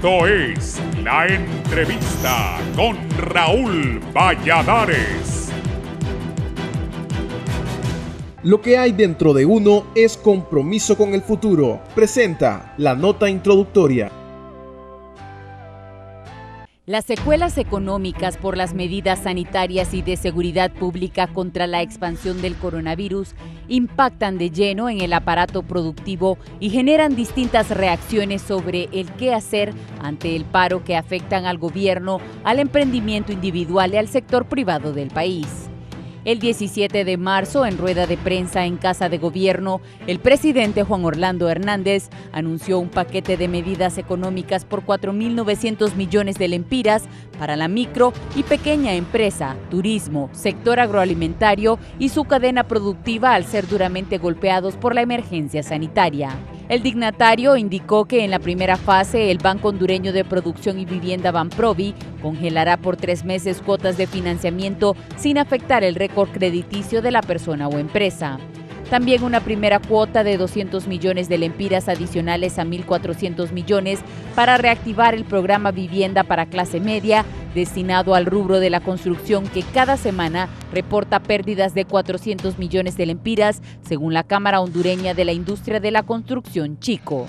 Esto es La Entrevista con Raúl Valladares. Lo que hay dentro de uno es compromiso con el futuro. Presenta la nota introductoria. Las secuelas económicas por las medidas sanitarias y de seguridad pública contra la expansión del coronavirus impactan de lleno en el aparato productivo y generan distintas reacciones sobre el qué hacer ante el paro que afectan al gobierno, al emprendimiento individual y al sector privado del país. El 17 de marzo, en rueda de prensa en Casa de Gobierno, el presidente Juan Orlando Hernández anunció un paquete de medidas económicas por 4.900 millones de lempiras para la micro y pequeña empresa, turismo, sector agroalimentario y su cadena productiva al ser duramente golpeados por la emergencia sanitaria. El dignatario indicó que en la primera fase el Banco Hondureño de Producción y Vivienda Banprovi congelará por 3 meses cuotas de financiamiento sin afectar el récord crediticio de la persona o empresa. También una primera cuota de 200 millones de lempiras adicionales a 1.400 millones para reactivar el programa Vivienda para clase media, destinado al rubro de la construcción que cada semana reporta pérdidas de 400 millones de lempiras, según la Cámara Hondureña de la Industria de la Construcción, Chico.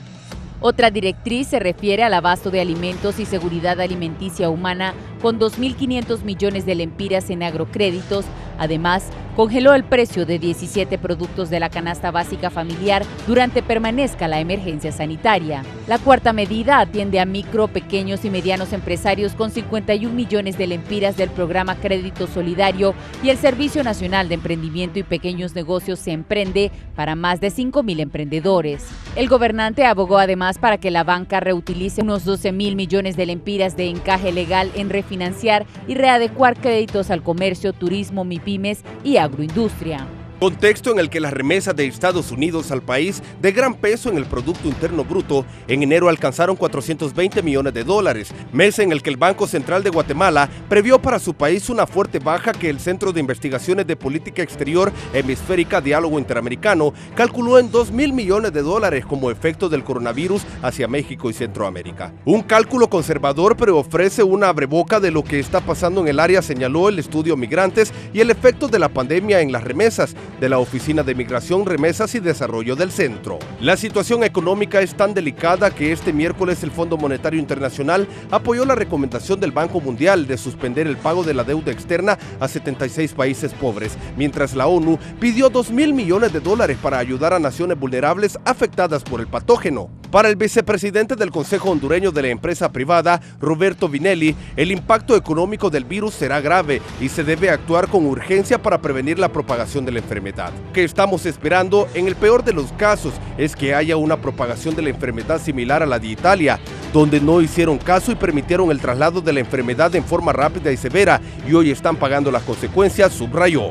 Otra directriz se refiere al abasto de alimentos y seguridad alimenticia humana con 2.500 millones de lempiras en agrocréditos. Además, congeló el precio de 17 productos de la canasta básica familiar durante permanezca la emergencia sanitaria. La cuarta medida atiende a micro, pequeños y medianos empresarios con 51 millones de lempiras del programa Crédito Solidario y el Servicio Nacional de Emprendimiento y Pequeños Negocios Se Emprende para más de 5.000 emprendedores. El gobernante abogó además para que la banca reutilice unos 12.000 millones de lempiras de encaje legal en refinanciar y readecuar créditos al comercio, turismo, MIPYMES y agroindustria. Contexto en el que las remesas de Estados Unidos al país, de gran peso en el Producto Interno Bruto, en enero alcanzaron 420 millones de dólares, mes en el que el Banco Central de Guatemala previó para su país una fuerte baja que el Centro de Investigaciones de Política Exterior Hemisférica Diálogo Interamericano calculó en 2.000 millones de dólares como efecto del coronavirus hacia México y Centroamérica. Un cálculo conservador, pero ofrece una abreboca de lo que está pasando en el área, señaló el estudio Migrantes y el efecto de la pandemia en las remesas de la Oficina de Migración, Remesas y Desarrollo del Centro. La situación económica es tan delicada que este miércoles el Fondo Monetario Internacional apoyó la recomendación del Banco Mundial de suspender el pago de la deuda externa a 76 países pobres, mientras la ONU pidió 2.000 millones de dólares para ayudar a naciones vulnerables afectadas por el patógeno. Para el vicepresidente del Consejo Hondureño de la Empresa Privada, Roberto Vinelli, el impacto económico del virus será grave y se debe actuar con urgencia para prevenir la propagación de la enfermedad. Lo que estamos esperando, en el peor de los casos, es que haya una propagación de la enfermedad similar a la de Italia, donde no hicieron caso y permitieron el traslado de la enfermedad en forma rápida y severa, y hoy están pagando las consecuencias, subrayó.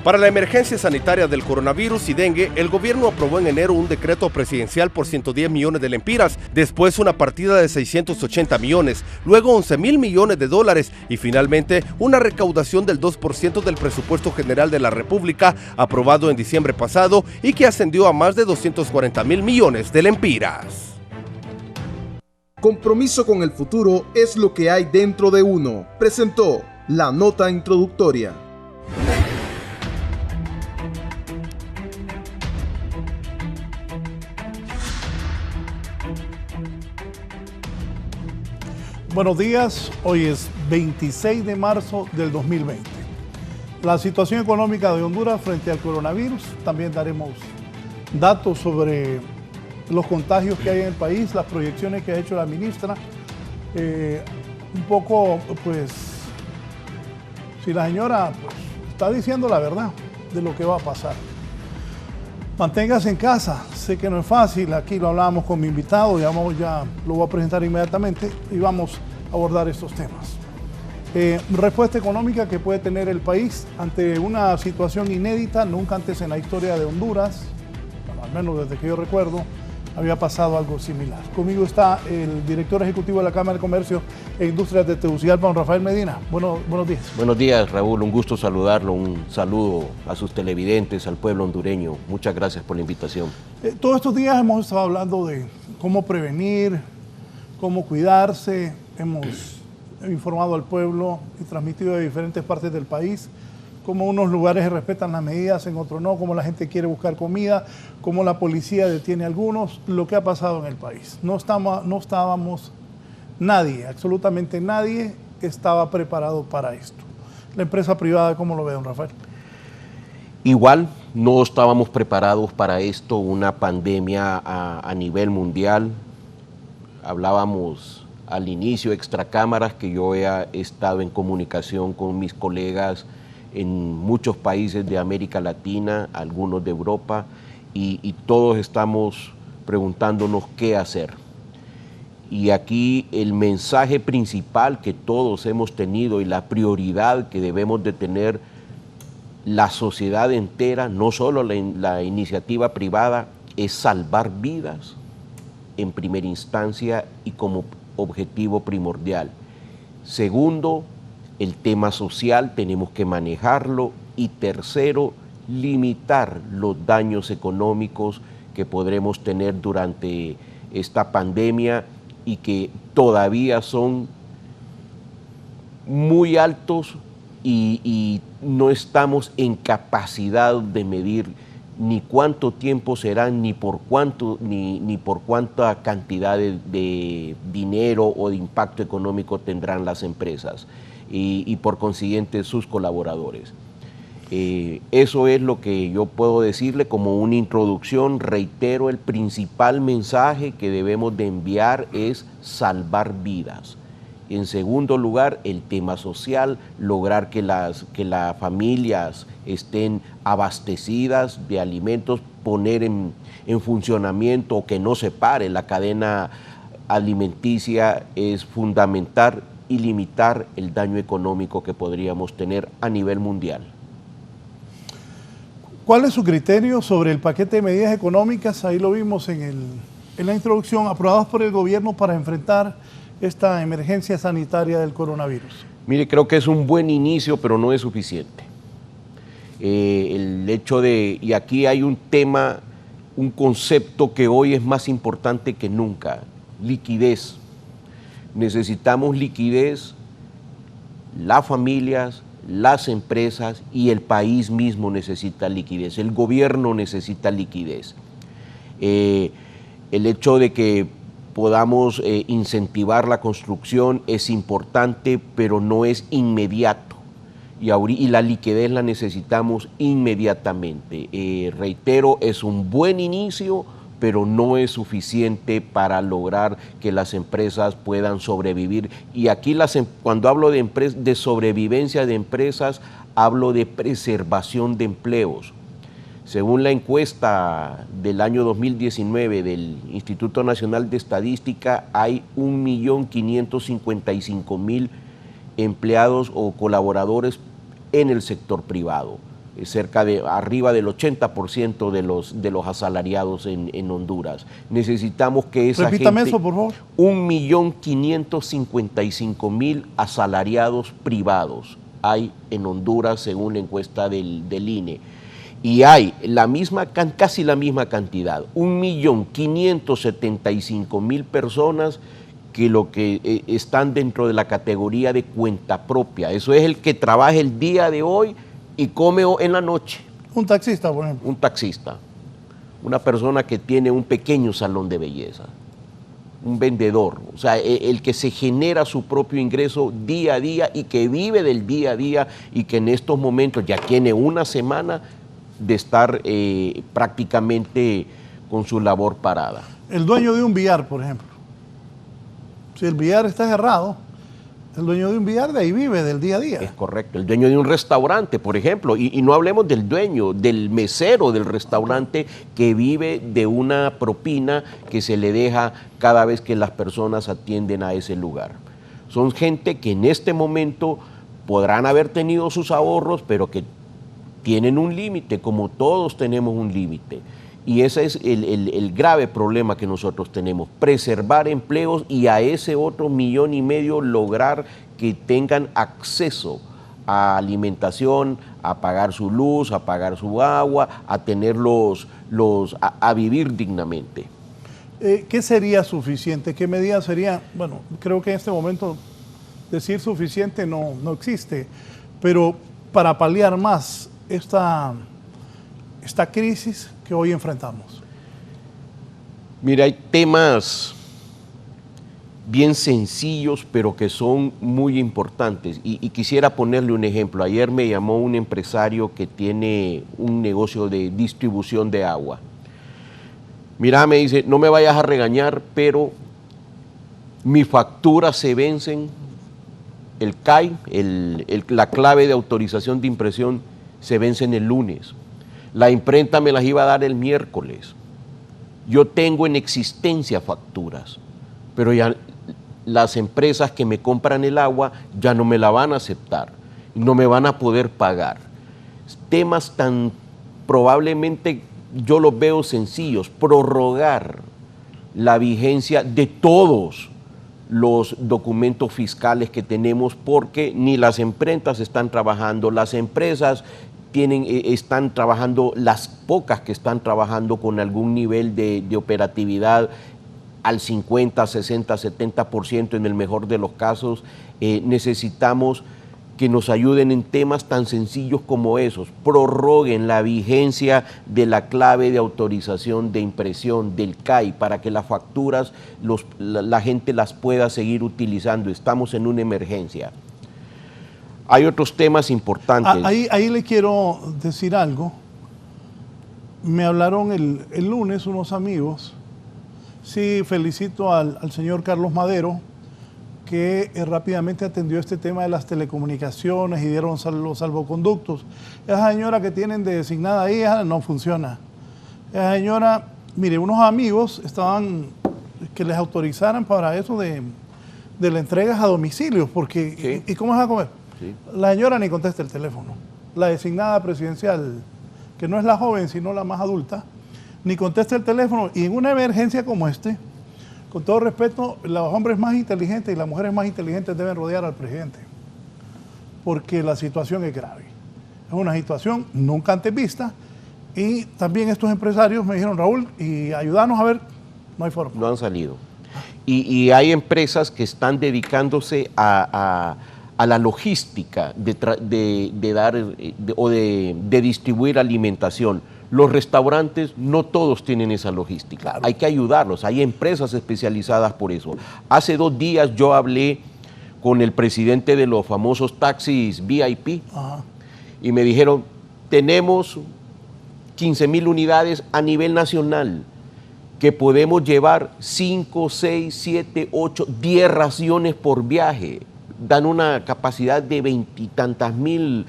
Para la emergencia sanitaria del coronavirus y dengue, el gobierno aprobó en enero un decreto presidencial por 110 millones de lempiras, después una partida de 680 millones, luego 11.000 millones de dólares y finalmente una recaudación del 2% del presupuesto general de la República, aprobado en diciembre pasado y que ascendió a más de 240.000 millones de lempiras. Compromiso con el futuro es lo que hay dentro de uno. Presentó la nota introductoria. Buenos días, hoy es 26 de marzo del 2020. La situación económica de Honduras frente al coronavirus, también daremos datos sobre los contagios que hay en el país, las proyecciones que ha hecho la ministra, un poco, pues, si la señora está diciendo la verdad de lo que va a pasar. Manténgase en casa, sé que no es fácil, aquí lo hablábamos con mi invitado, ya lo voy a presentar inmediatamente y vamos a abordar estos temas. Respuesta económica que puede tener el país ante una situación inédita, nunca antes en la historia de Honduras, bueno, al menos desde que yo recuerdo, había pasado algo similar. Conmigo está el director ejecutivo de la Cámara de Comercio e Industrias de Tegucigalpa, don Rafael Medina. Buenos días. Buenos días, Raúl. Un gusto saludarlo. Un saludo a sus televidentes, al pueblo hondureño. Muchas gracias por la invitación. Todos estos días hemos estado hablando de cómo prevenir, cómo cuidarse, hemos informado al pueblo y transmitido de diferentes partes del país cómo unos lugares respetan las medidas, en otros no, cómo la gente quiere buscar comida, cómo la policía detiene a algunos, lo que ha pasado en el país. No estábamos, nadie, absolutamente nadie estaba preparado para esto. La empresa privada, ¿cómo lo ve, don Rafael? Igual no estábamos preparados para esto, una pandemia a nivel mundial. Hablábamos al inicio extracámaras que yo he estado en comunicación con mis colegas en muchos países de América Latina, algunos de Europa, y todos estamos preguntándonos qué hacer. Y aquí el mensaje principal que todos hemos tenido y la prioridad que debemos de tener la sociedad entera, no solo la iniciativa privada, es salvar vidas en primera instancia y como objetivo primordial. Segundo, el tema social tenemos que manejarlo. Y tercero, limitar los daños económicos que podremos tener durante esta pandemia y que todavía son muy altos y no estamos en capacidad de medir ni cuánto tiempo serán, ni por cuánta cantidad de dinero o de impacto económico tendrán las empresas y por consiguiente sus colaboradores. Eso es lo que yo puedo decirle como una introducción. Reitero, el principal mensaje que debemos de enviar es salvar vidas. En segundo lugar, el tema social, lograr que las familias estén abastecidas de alimentos, poner en funcionamiento o que no se pare la cadena alimenticia es fundamental y limitar el daño económico que podríamos tener a nivel mundial. ¿Cuál es su criterio sobre el paquete de medidas económicas? Ahí lo vimos en la introducción, aprobadas por el gobierno para enfrentar esta emergencia sanitaria del coronavirus. Mire, creo que es un buen inicio, pero no es suficiente. El hecho de, y aquí hay un tema, un concepto que hoy es más importante que nunca, liquidez. Necesitamos liquidez, las familias, las empresas y el país mismo necesita liquidez, el gobierno necesita liquidez. El hecho de que podamos incentivar la construcción es importante, pero no es inmediato. Y la liquidez la necesitamos inmediatamente. Reitero, es un buen inicio, pero no es suficiente para lograr que las empresas puedan sobrevivir. Y aquí cuando hablo de sobrevivencia de empresas, hablo de preservación de empleos. Según la encuesta del año 2019 del Instituto Nacional de Estadística, hay 1.555.000 empleados o colaboradores en el sector privado, arriba del 80% de los asalariados en Honduras. Necesitamos que esa Repítame gente, eso, por favor. 1.555.000 asalariados privados hay en Honduras según la encuesta del INE. Y hay casi la misma cantidad, 1.575.000 personas que están dentro de la categoría de cuenta propia. Eso es el que trabaja el día de hoy y come en la noche. Un taxista, por ejemplo. Un taxista, una persona que tiene un pequeño salón de belleza, un vendedor, o sea, el que se genera su propio ingreso día a día y que vive del día a día y que en estos momentos ya tiene una semana de estar prácticamente con su labor parada. El dueño de un billar, por ejemplo. Si el billar está cerrado, el dueño de un billar de ahí vive del día a día. Es correcto. El dueño de un restaurante, por ejemplo, y no hablemos del dueño, del mesero del restaurante que vive de una propina que se le deja cada vez que las personas atienden a ese lugar. Son gente que en este momento podrán haber tenido sus ahorros, pero que tienen un límite, como todos tenemos un límite. Y ese es el grave problema que nosotros tenemos, preservar empleos y a ese otro 1,5 millones lograr que tengan acceso a alimentación, a pagar su luz, a pagar su agua, a tener a vivir dignamente. ¿Qué sería suficiente? ¿Qué medida sería? Bueno, creo que en este momento decir suficiente no existe, pero para paliar más esta crisis que hoy enfrentamos. Mira, hay temas bien sencillos, pero que son muy importantes. Y quisiera ponerle un ejemplo. Ayer me llamó un empresario que tiene un negocio de distribución de agua. Mira, me dice, no me vayas a regañar, pero mis facturas se vencen, el CAI, la clave de autorización de impresión, se vencen el lunes. La imprenta me las iba a dar el miércoles. Yo tengo en existencia facturas, pero ya las empresas que me compran el agua ya no me la van a aceptar, no me van a poder pagar. Temas tan probablemente yo los veo sencillos, prorrogar la vigencia de todos los documentos fiscales que tenemos, porque ni las imprentas están trabajando, las empresas están trabajando, las pocas que están trabajando con algún nivel de operatividad al 50, 60, 70% en el mejor de los casos. Necesitamos que nos ayuden en temas tan sencillos como esos. Prorroguen la vigencia de la clave de autorización de impresión del CAI para que las facturas la gente las pueda seguir utilizando. Estamos en una emergencia. Hay otros temas importantes. Ahí le quiero decir algo. Me hablaron el lunes unos amigos. Sí, felicito al señor Carlos Madero, que rápidamente atendió este tema de las telecomunicaciones y dieron los salvoconductos. Esa señora que tienen de designada ahí no funciona. Esa señora, mire, unos amigos estaban que les autorizaran para eso de la entrega a domicilios, porque Sí. ¿y cómo se va a comer? Sí. La señora ni contesta el teléfono. La designada presidencial, que no es la joven, sino la más adulta, ni contesta el teléfono. Y en una emergencia como este, con todo respeto, los hombres más inteligentes y las mujeres más inteligentes deben rodear al presidente, porque la situación es grave. Es una situación nunca antes vista, y también estos empresarios me dijeron, Raúl, y ayúdanos a ver, no hay forma. No han salido. Y hay empresas que están dedicándose a la logística de distribuir alimentación. Los restaurantes no todos tienen esa logística. Claro. Hay que ayudarlos. Hay empresas especializadas por eso. Hace 2 días yo hablé con el presidente de los famosos taxis VIP. Ajá. Y me dijeron, tenemos 15,000 unidades a nivel nacional que podemos llevar 5, 6, 7, 8, 10 raciones por viaje. Dan una capacidad de 20 y tantas mil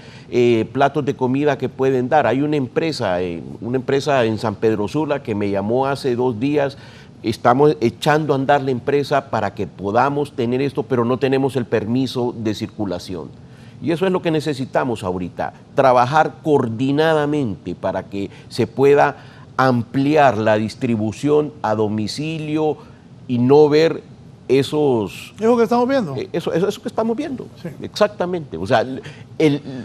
platos de comida que pueden dar. Hay una empresa en San Pedro Sula que me llamó hace 2 días. Estamos echando a andar la empresa para que podamos tener esto, pero no tenemos el permiso de circulación. Y eso es lo que necesitamos ahorita, trabajar coordinadamente para que se pueda ampliar la distribución a domicilio y no ver esos... ¿Es lo que estamos viendo? Eso que estamos viendo, Sí. Exactamente. O sea,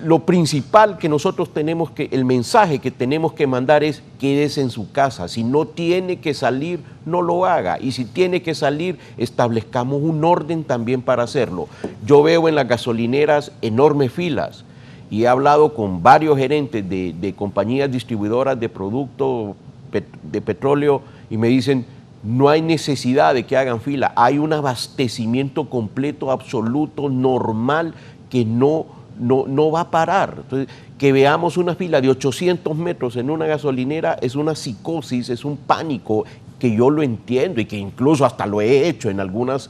lo principal que nosotros tenemos el mensaje que tenemos que mandar es quédese en su casa. Si no tiene que salir, no lo haga. Y si tiene que salir, establezcamos un orden también para hacerlo. Yo veo en las gasolineras enormes filas y he hablado con varios gerentes de compañías distribuidoras de productos de petróleo y me dicen, no hay necesidad de que hagan fila, hay un abastecimiento completo, absoluto, normal, que no va a parar. Entonces, que veamos una fila de 800 metros en una gasolinera es una psicosis, es un pánico que yo lo entiendo y que incluso hasta lo he hecho en algunas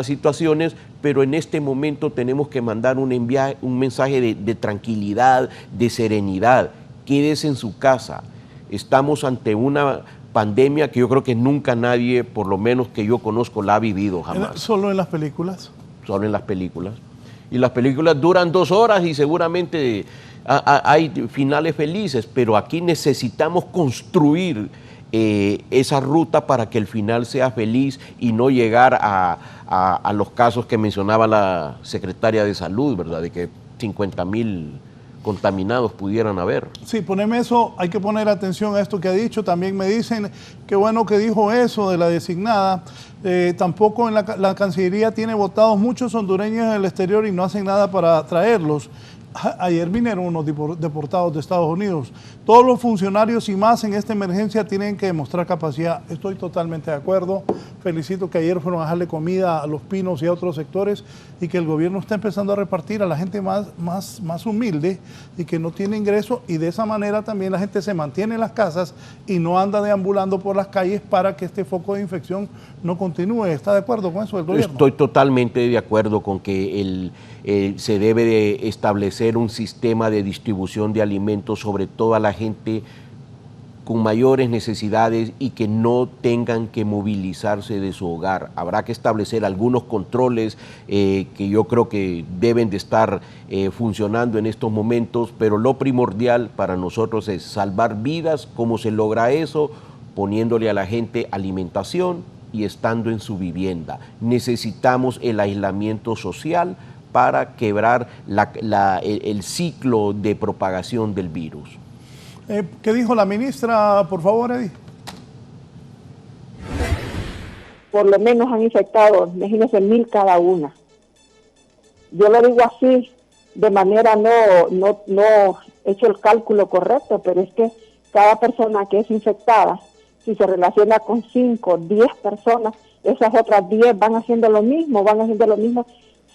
situaciones, pero en este momento tenemos que mandar un mensaje de tranquilidad, de serenidad. Quédese en su casa. Estamos ante una pandemia que yo creo que nunca nadie, por lo menos que yo conozco, la ha vivido jamás. ¿Solo en las películas? Solo en las películas. Y las películas duran 2 horas y seguramente hay finales felices, pero aquí necesitamos construir esa ruta para que el final sea feliz y no llegar a los casos que mencionaba la secretaria de Salud, ¿verdad? De que 50,000 contaminados pudieran haber. Sí, poneme eso, hay que poner atención a esto que ha dicho. También me dicen, qué bueno que dijo eso de la designada. Tampoco en la Cancillería tiene votados muchos hondureños en el exterior y no hacen nada para traerlos. Ayer vinieron unos deportados de Estados Unidos. Todos los funcionarios y más en esta emergencia tienen que demostrar capacidad. Estoy totalmente de acuerdo. Felicito que ayer fueron a dejarle comida a Los Pinos y a otros sectores y que el gobierno está empezando a repartir a la gente más humilde y que no tiene ingreso, y de esa manera también la gente se mantiene en las casas y no anda deambulando por las calles para que este foco de infección no continúe. ¿Está de acuerdo con eso el gobierno? Estoy totalmente de acuerdo con que se debe de establecer un sistema de distribución de alimentos, sobre todo a la gente con mayores necesidades y que no tengan que movilizarse de su hogar. Habrá que establecer algunos controles que yo creo que deben de estar funcionando en estos momentos, pero lo primordial para nosotros es salvar vidas. ¿Cómo se logra eso? Poniéndole a la gente alimentación y estando en su vivienda. Necesitamos el aislamiento social para quebrar el ciclo de propagación del virus. ¿Qué dijo la ministra, por favor, Eddie? Por lo menos han infectado, imagínense, 1,000 cada una. Yo lo digo así, de manera no he hecho el cálculo correcto, pero es que cada persona que es infectada, si se relaciona con 5, 10 personas, esas otras 10 van haciendo lo mismo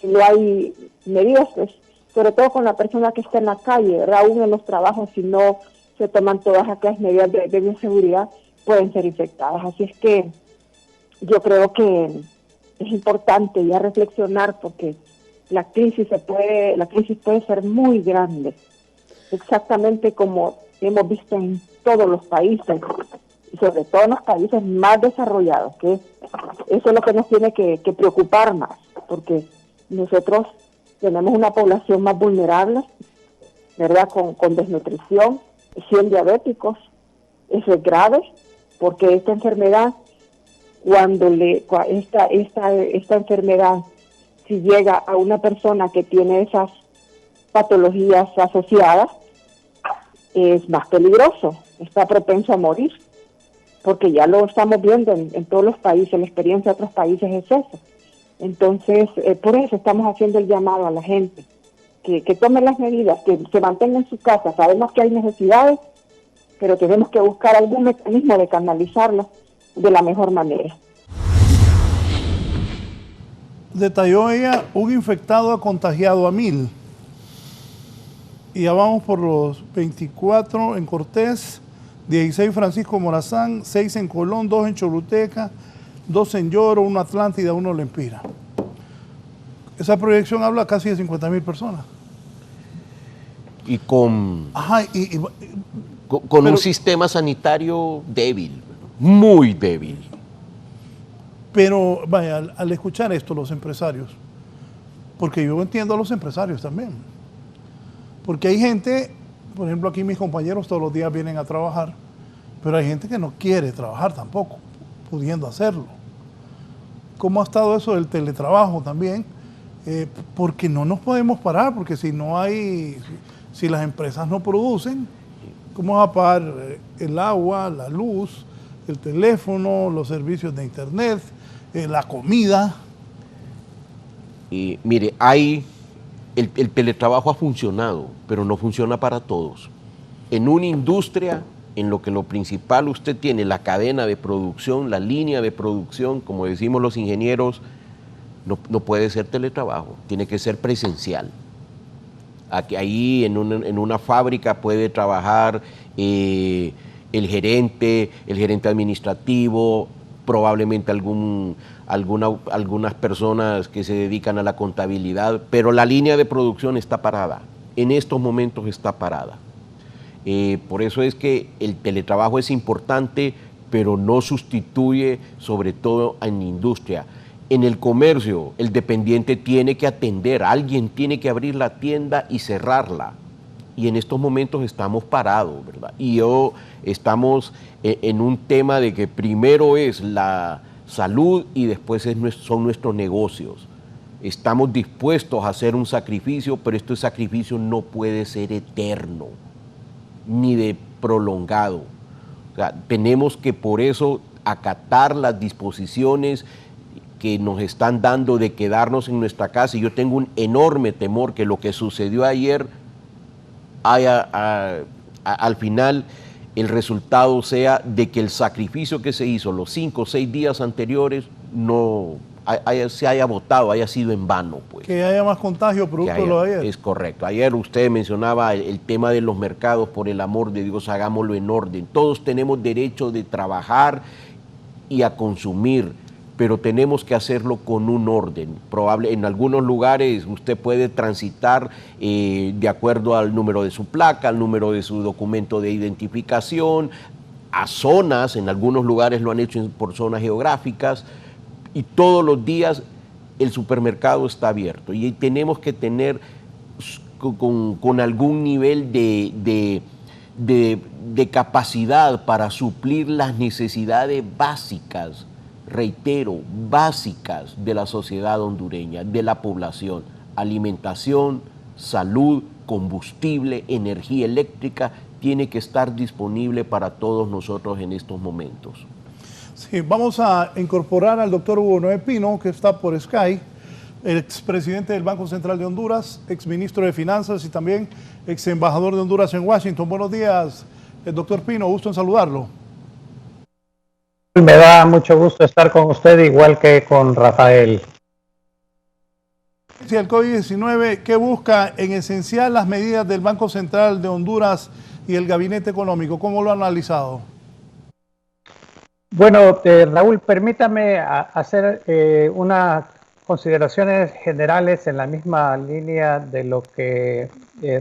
si no hay medidas, pues, sobre todo con la persona que está en la calle, ¿verdad? Aún en los trabajos, si no se toman todas aquellas medidas de bioseguridad, pueden ser infectadas. Así es que yo creo que es importante ya reflexionar, porque la crisis puede ser muy grande, exactamente como hemos visto en todos los países, y sobre todo en los países más desarrollados, que eso es lo que nos tiene que preocupar más, porque nosotros tenemos una población más vulnerable, ¿verdad? Con desnutrición, 100 diabéticos. Eso es grave, porque esta enfermedad, esta enfermedad, si llega a una persona que tiene esas patologías asociadas, es más peligroso, está propenso a morir, porque ya lo estamos viendo en todos los países, la experiencia de otros países es eso. Entonces, por eso estamos haciendo el llamado a la gente, que tomen las medidas, que se mantengan en su casa. Sabemos que hay necesidades, pero tenemos que buscar algún mecanismo de canalizarlo de la mejor manera. Detalló ella, un infectado ha contagiado a 1,000. Y ya vamos por los 24 en Cortés, 16 Francisco Morazán, 6 en Colón, 2 en Choluteca, 2 en Lloro, 1 Atlántida, 1 Lempira. Esa proyección habla casi de 50,000 personas. Y con un sistema sanitario débil, muy débil. Pero vaya, al escuchar esto los empresarios, porque yo entiendo a los empresarios también, porque hay gente, por ejemplo aquí mis compañeros todos los días vienen a trabajar, pero hay gente que no quiere trabajar tampoco, pudiendo hacerlo. ¿Cómo ha estado eso del teletrabajo también? Porque no nos podemos parar, porque si las empresas no producen, ¿cómo va a pagar el agua, la luz, el teléfono, los servicios de internet, la comida? Y mire, el teletrabajo ha funcionado, pero no funciona para todos. En una industria, en lo que lo principal usted tiene, la cadena de producción, la línea de producción, como decimos los ingenieros, no puede ser teletrabajo, tiene que ser presencial. Ahí en una fábrica puede trabajar el gerente administrativo, probablemente algunas personas que se dedican a la contabilidad, pero la línea de producción está parada, en estos momentos está parada. Por eso es que el teletrabajo es importante, pero no sustituye, sobre todo en la industria. En el comercio, el dependiente tiene que atender, alguien tiene que abrir la tienda y cerrarla. Y en estos momentos estamos parados, ¿verdad? Y estamos en un tema de que primero es la salud y después son nuestros negocios. estamos dispuestos a hacer un sacrificio, pero este sacrificio no puede ser eterno, ni de prolongado. O sea, tenemos que por eso acatar las disposiciones que nos están dando de quedarnos en nuestra casa. Y yo tengo un enorme temor que lo que sucedió ayer al final el resultado sea de que el sacrificio que se hizo los 5 o 6 días anteriores no se haya votado, haya sido en vano. Pues. Que haya más contagio producto de lo de ayer. Es correcto. Ayer usted mencionaba el tema de los mercados, por el amor de Dios, hagámoslo en orden. Todos tenemos derecho de trabajar y a consumir, pero tenemos que hacerlo con un orden. En algunos lugares usted puede transitar de acuerdo al número de su placa, al número de su documento de identificación, a zonas, en algunos lugares lo han hecho por zonas geográficas, y todos los días el supermercado está abierto y tenemos que tener con algún nivel de capacidad para suplir las necesidades básicas, reitero, básicas de la sociedad hondureña, de la población: alimentación, salud, combustible, energía eléctrica. Tiene que estar disponible para todos nosotros en estos momentos. Sí, vamos a incorporar al doctor Hugo Noé Pino, que está por Sky, expresidente del Banco Central de Honduras, exministro de Finanzas y también ex embajador de Honduras en Washington. Buenos días, doctor Pino, gusto en saludarlo. Me da mucho gusto estar con usted, igual que con Rafael. Sí, el COVID-19, ¿qué busca en esencial las medidas del Banco Central de Honduras y el Gabinete Económico? ¿Cómo lo ha analizado? Bueno, Raúl, permítame hacer unas consideraciones generales en la misma línea de lo que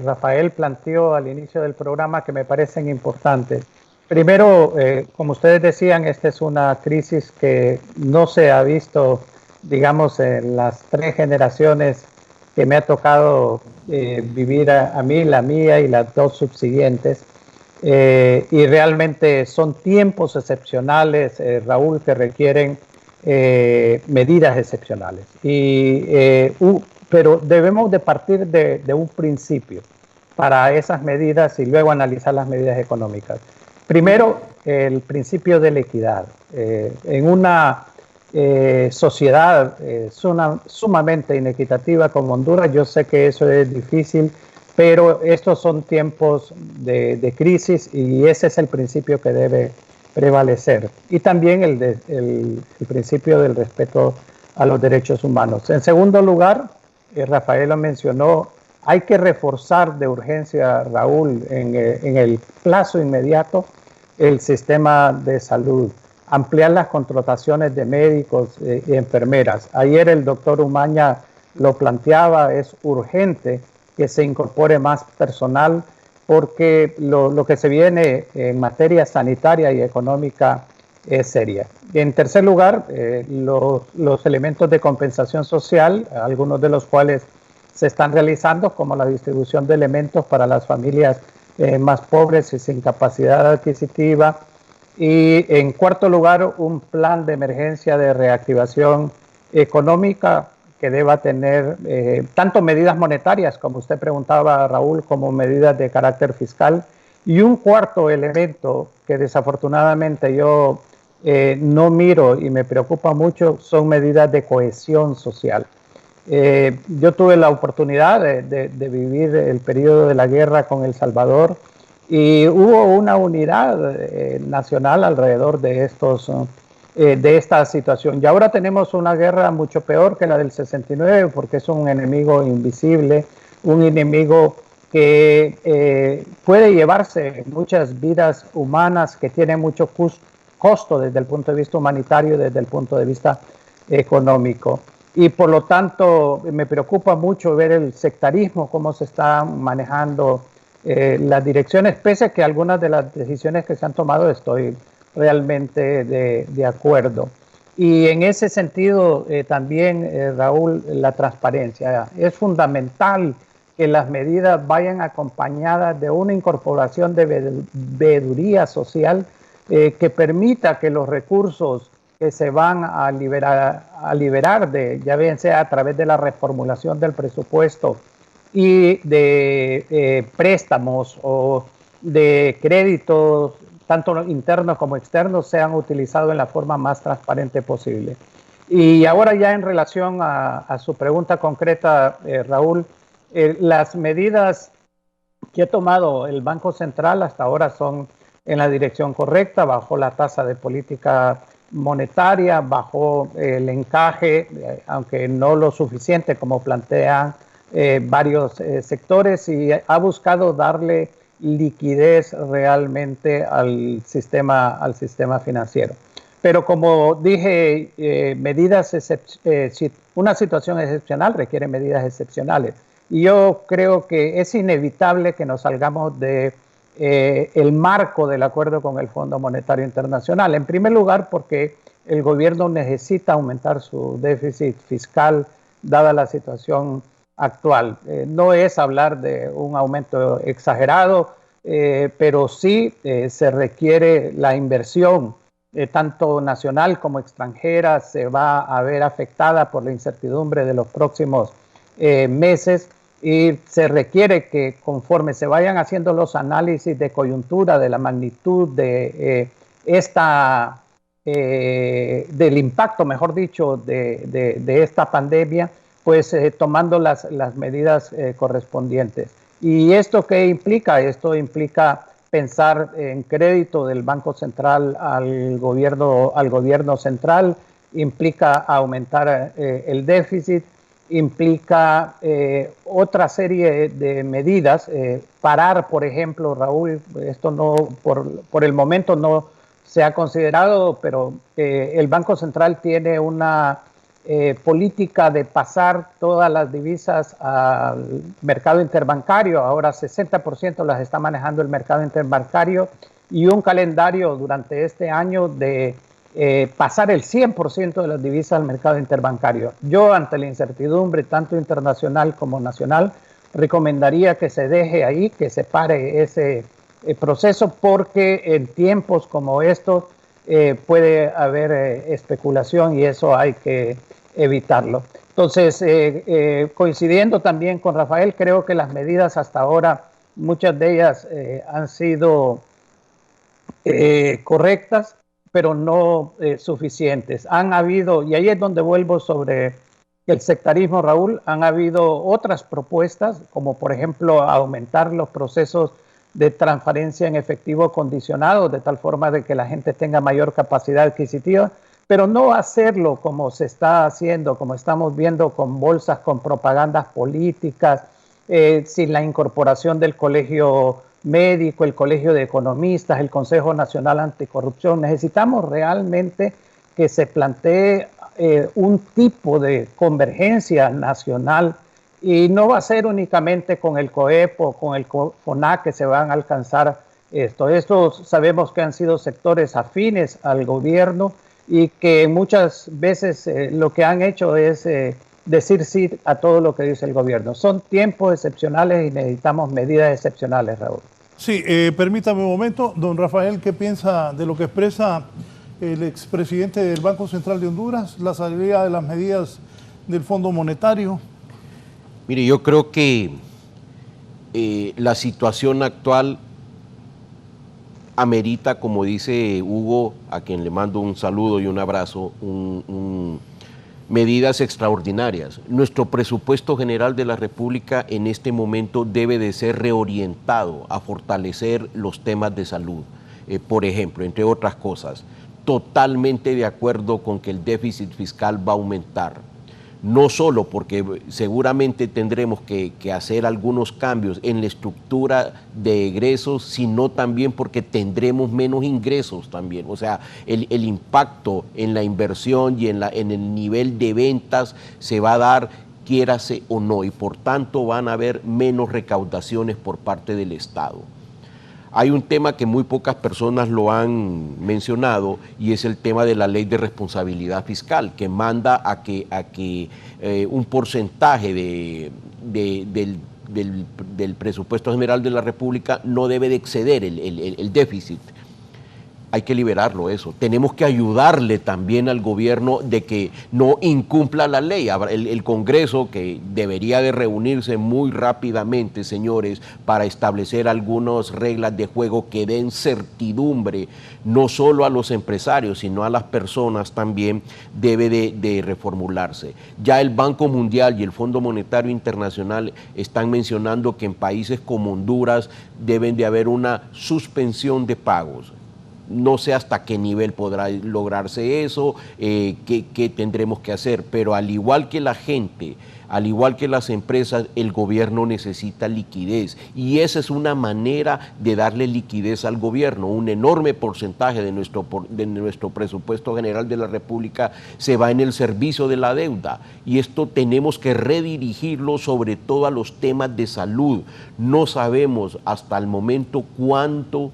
Rafael planteó al inicio del programa, que me parecen importantes. Primero, como ustedes decían, esta es una crisis que no se ha visto, digamos, en las 3 generaciones que me ha tocado vivir a mí, la mía y las 2 subsiguientes. Y realmente son tiempos excepcionales, Raúl, que requieren medidas excepcionales. Pero debemos de partir de un principio para esas medidas y luego analizar las medidas económicas. Primero, el principio de la equidad. En una sociedad sumamente inequitativa como Honduras, yo sé que eso es difícil, pero estos son tiempos de crisis y ese es el principio que debe prevalecer. Y también el principio del respeto a los derechos humanos. En segundo lugar, Rafael lo mencionó, hay que reforzar de urgencia, Raúl, en el plazo inmediato, el sistema de salud, ampliar las contrataciones de médicos y enfermeras. Ayer el doctor Umaña lo planteaba, es urgente que se incorpore más personal porque lo que se viene en materia sanitaria y económica es seria. En tercer lugar, los elementos de compensación social, algunos de los cuales se están realizando, como la distribución de elementos para las familias más pobres y sin capacidad adquisitiva. Y en cuarto lugar, un plan de emergencia de reactivación económica que deba tener tanto medidas monetarias, como usted preguntaba, Raúl, como medidas de carácter fiscal. Y un cuarto elemento que desafortunadamente yo no miro y me preocupa mucho son medidas de cohesión social. Yo tuve la oportunidad de vivir el periodo de la guerra con El Salvador y hubo una unidad nacional alrededor de esta situación. Y ahora tenemos una guerra mucho peor que la del 69 porque es un enemigo invisible, un enemigo que puede llevarse muchas vidas humanas, que tiene mucho costo desde el punto de vista humanitario, desde el punto de vista económico. Y por lo tanto me preocupa mucho ver el sectarismo, cómo se están manejando las direcciones, pese a que algunas de las decisiones que se han tomado estoy realmente de acuerdo. Y en ese sentido también, Raúl, la transparencia. Es fundamental que las medidas vayan acompañadas de una incorporación de veeduría social que permita que los recursos que se van a liberar de, ya bien sea a través de la reformulación del presupuesto y de préstamos o de créditos, tanto internos como externos, sean utilizados en la forma más transparente posible. Y ahora ya en relación a su pregunta concreta, Raúl, las medidas que ha tomado el Banco Central hasta ahora son en la dirección correcta, bajó la tasa de política monetaria, bajó el encaje, aunque no lo suficiente como plantean varios sectores, y ha buscado darle liquidez realmente al sistema financiero. Pero como dije, una situación excepcional requiere medidas excepcionales. Y yo creo que es inevitable que nos salgamos de el marco del acuerdo con el Fondo Monetario Internacional. En primer lugar, porque el gobierno necesita aumentar su déficit fiscal dada la situación actual. No es hablar de un aumento exagerado, pero sí se requiere la inversión, tanto nacional como extranjera, se va a ver afectada por la incertidumbre de los próximos meses, y se requiere que conforme se vayan haciendo los análisis de coyuntura de la magnitud de del impacto, mejor dicho, de esta pandemia, pues tomando las medidas correspondientes. ¿Y esto qué implica? Esto implica pensar en crédito del Banco Central al gobierno central, implica aumentar el déficit, implica otra serie de medidas, parar, por ejemplo, Raúl, esto no por el momento no se ha considerado, pero el Banco Central tiene una política de pasar todas las divisas al mercado interbancario. Ahora 60% las está manejando el mercado interbancario, y un calendario durante este año de pasar el 100% de las divisas al mercado interbancario. Yo, ante la incertidumbre tanto internacional como nacional, recomendaría que se deje ahí, que se pare ese proceso, porque en tiempos como estos puede haber especulación, y eso hay que evitarlo. Entonces, coincidiendo también con Rafael, creo que las medidas hasta ahora, muchas de ellas han sido correctas, pero no suficientes. Han habido, y ahí es donde vuelvo sobre el sectarismo, Raúl, han habido otras propuestas, como por ejemplo aumentar los procesos de transferencia en efectivo condicionado, de tal forma de que la gente tenga mayor capacidad adquisitiva, pero no hacerlo como se está haciendo, como estamos viendo con bolsas, con propagandas políticas, sin la incorporación del colegio médico, el colegio de economistas, el Consejo Nacional Anticorrupción. Necesitamos realmente que se plantee un tipo de convergencia nacional, y no va a ser únicamente con el COEP o con el FONAC que se van a alcanzar esto. Estos sabemos que han sido sectores afines al gobierno y que muchas veces lo que han hecho es decir sí a todo lo que dice el gobierno. Son tiempos excepcionales y necesitamos medidas excepcionales, Raúl. Sí, permítame un momento. Don Rafael, ¿qué piensa de lo que expresa el expresidente del Banco Central de Honduras, la salida de las medidas del Fondo Monetario? Mire, yo creo que la situación actual amerita, como dice Hugo, a quien le mando un saludo y un abrazo, medidas extraordinarias. Nuestro presupuesto general de la República en este momento debe de ser reorientado a fortalecer los temas de salud, por ejemplo, entre otras cosas. Totalmente de acuerdo con que el déficit fiscal va a aumentar. No solo porque seguramente tendremos que hacer algunos cambios en la estructura de egresos, sino también porque tendremos menos ingresos también. O sea, el impacto en la inversión y en el nivel de ventas se va a dar, quiérase o no, y por tanto van a haber menos recaudaciones por parte del Estado. Hay un tema que muy pocas personas lo han mencionado, y es el tema de la ley de responsabilidad fiscal, que manda a que un porcentaje del presupuesto general de la República no debe de exceder el déficit. hay que liberarlo eso. Tenemos que ayudarle también al gobierno de que no incumpla la ley. El Congreso, que debería de reunirse muy rápidamente, señores, para establecer algunas reglas de juego que den certidumbre, no solo a los empresarios, sino a las personas también, debe de reformularse. Ya el Banco Mundial y el Fondo Monetario Internacional están mencionando que en países como Honduras deben de haber una suspensión de pagos. No sé hasta qué nivel podrá lograrse eso, qué tendremos que hacer, pero al igual que la gente, al igual que las empresas, el gobierno necesita liquidez, y esa es una manera de darle liquidez al gobierno. Un enorme porcentaje de nuestro presupuesto general de la República se va en el servicio de la deuda, y esto tenemos que redirigirlo sobre todo a los temas de salud. No sabemos hasta el momento cuánto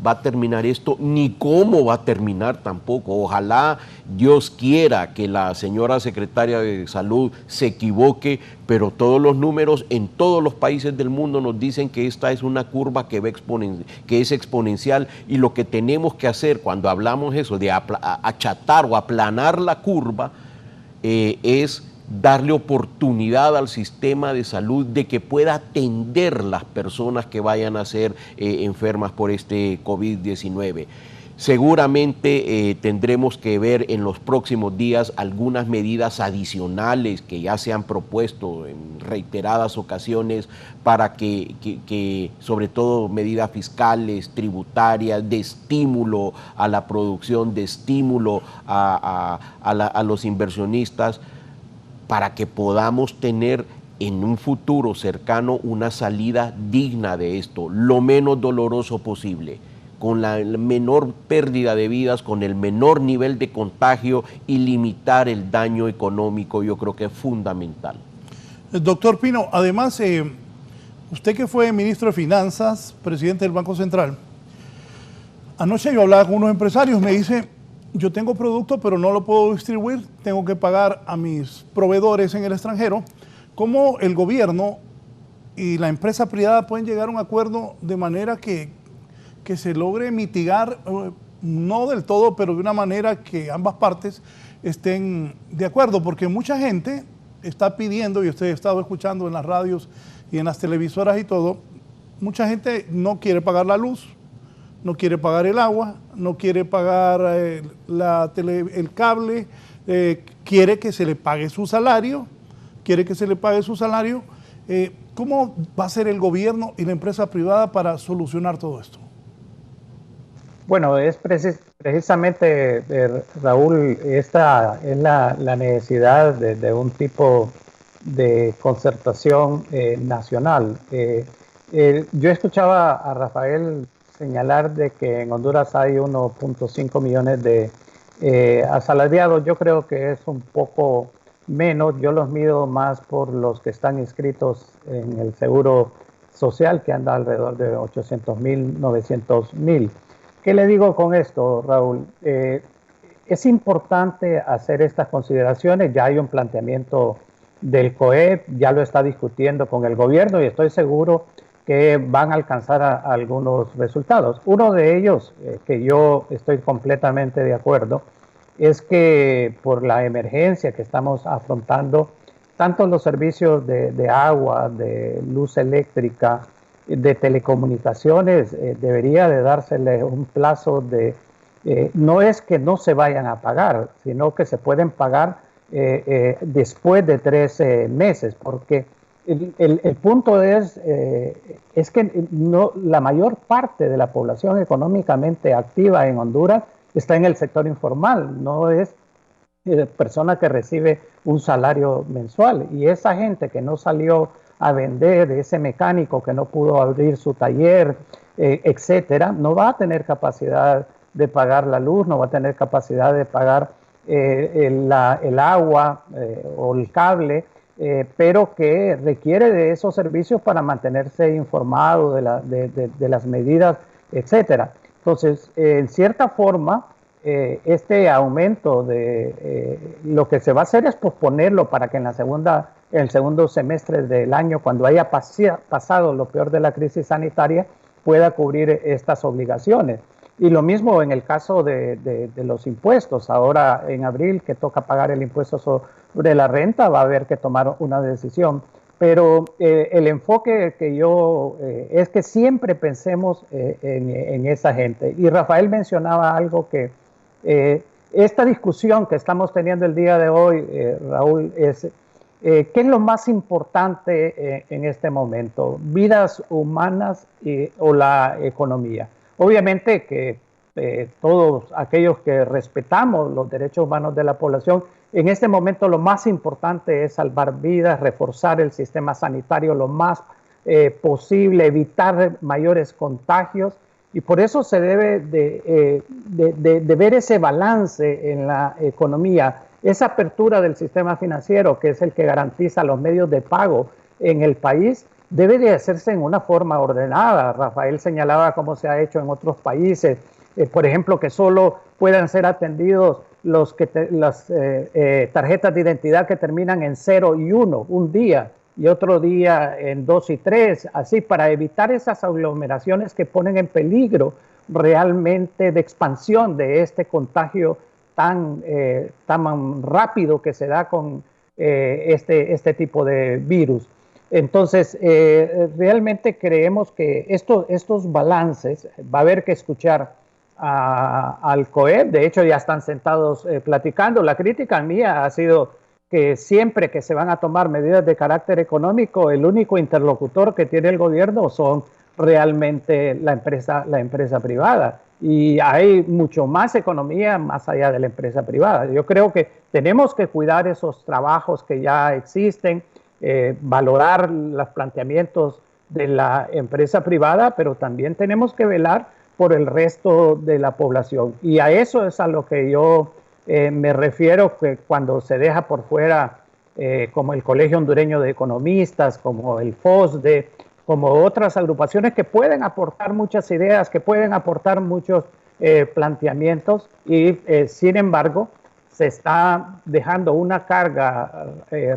va a terminar esto, ni cómo va a terminar tampoco. Ojalá Dios quiera que la señora secretaria de Salud se equivoque, pero todos los números en todos los países del mundo nos dicen que esta es una curva que es exponencial, y lo que tenemos que hacer cuando hablamos eso de achatar o aplanar la curva es darle oportunidad al sistema de salud de que pueda atender las personas que vayan a ser enfermas por este COVID-19. Seguramente tendremos que ver en los próximos días algunas medidas adicionales que ya se han propuesto en reiteradas ocasiones para que sobre todo medidas fiscales, tributarias, de estímulo a la producción, de estímulo a los inversionistas, para que podamos tener en un futuro cercano una salida digna de esto, lo menos doloroso posible, con la menor pérdida de vidas, con el menor nivel de contagio, y limitar el daño económico. Yo creo que es fundamental. Doctor Pino, además, usted que fue ministro de Finanzas, presidente del Banco Central, anoche yo hablaba con unos empresarios, me dice: yo tengo producto, pero no lo puedo distribuir, tengo que pagar a mis proveedores en el extranjero. ¿Cómo el gobierno y la empresa privada pueden llegar a un acuerdo de manera que se logre mitigar, no del todo, pero de una manera que ambas partes estén de acuerdo? Porque mucha gente está pidiendo, y usted ha estado escuchando en las radios y en las televisoras y todo, mucha gente no quiere pagar la luz, no quiere pagar el agua, no quiere pagar el cable, quiere que se le pague su salario, ¿Cómo va a ser el gobierno y la empresa privada para solucionar todo esto? Bueno, es precisamente, Raúl, esta es la necesidad de un tipo de concertación nacional. Yo escuchaba a Rafael señalar de que en Honduras hay 1.5 millones de asalariados. Yo creo que es un poco menos. Yo los mido más por los que están inscritos en el Seguro Social, que anda alrededor de 800,000, 900,000. ¿Qué le digo con esto, Raúl? Es importante hacer estas consideraciones. Ya hay un planteamiento del COEP, ya lo está discutiendo con el gobierno, y estoy seguro que van a alcanzar algunos resultados. Uno de ellos, que yo estoy completamente de acuerdo, es que por la emergencia que estamos afrontando, tanto los servicios de agua, de luz eléctrica, de telecomunicaciones, debería de dársele un plazo de... no es que no se vayan a pagar, sino que se pueden pagar después de 13 meses, porque el punto es que no, la mayor parte de la población económicamente activa en Honduras está en el sector informal, no es persona que recibe un salario mensual, y esa gente que no salió a vender, ese mecánico que no pudo abrir su taller, etcétera, no va a tener capacidad de pagar la luz, no va a tener capacidad de pagar el agua o el cable, pero que requiere de esos servicios para mantenerse informado de las medidas, etcétera. Entonces, en cierta forma, este aumento de lo que se va a hacer es posponerlo para que en el segundo semestre del año, cuando haya pasado lo peor de la crisis sanitaria, pueda cubrir estas obligaciones. Y lo mismo en el caso de los impuestos. Ahora en abril que toca pagar el impuesto sobre la renta, va a haber que tomar una decisión. Pero el enfoque que yo es que siempre pensemos en esa gente. Y Rafael mencionaba algo que esta discusión que estamos teniendo el día de hoy, Raúl, es ¿qué es lo más importante en este momento? ¿Vidas humanas o la economía? Obviamente que todos aquellos que respetamos los derechos humanos de la población, en este momento lo más importante es salvar vidas, reforzar el sistema sanitario lo más posible, evitar mayores contagios, y por eso se debe de ver ese balance en la economía, esa apertura del sistema financiero, que es el que garantiza los medios de pago en el país, debe de hacerse en una forma ordenada. Rafael señalaba cómo se ha hecho en otros países, por ejemplo, que solo puedan ser atendidos las tarjetas de identidad que terminan en 0 y 1 un día, y otro día en 2 y 3, así para evitar esas aglomeraciones que ponen en peligro realmente de expansión de este contagio tan rápido que se da con este tipo de virus. Entonces, realmente creemos que estos balances va a haber que escuchar al COEP. De hecho, ya están sentados platicando. La crítica mía ha sido que siempre que se van a tomar medidas de carácter económico, el único interlocutor que tiene el gobierno son realmente la empresa privada. Y hay mucho más economía más allá de la empresa privada. Yo creo que tenemos que cuidar esos trabajos que ya existen, valorar los planteamientos de la empresa privada, pero también tenemos que velar por el resto de la población. Y a eso es a lo que yo me refiero, que cuando se deja por fuera como el Colegio Hondureño de Economistas, como el FOSDE, como otras agrupaciones que pueden aportar muchas ideas, que pueden aportar muchos planteamientos, y sin embargo se está dejando una carga,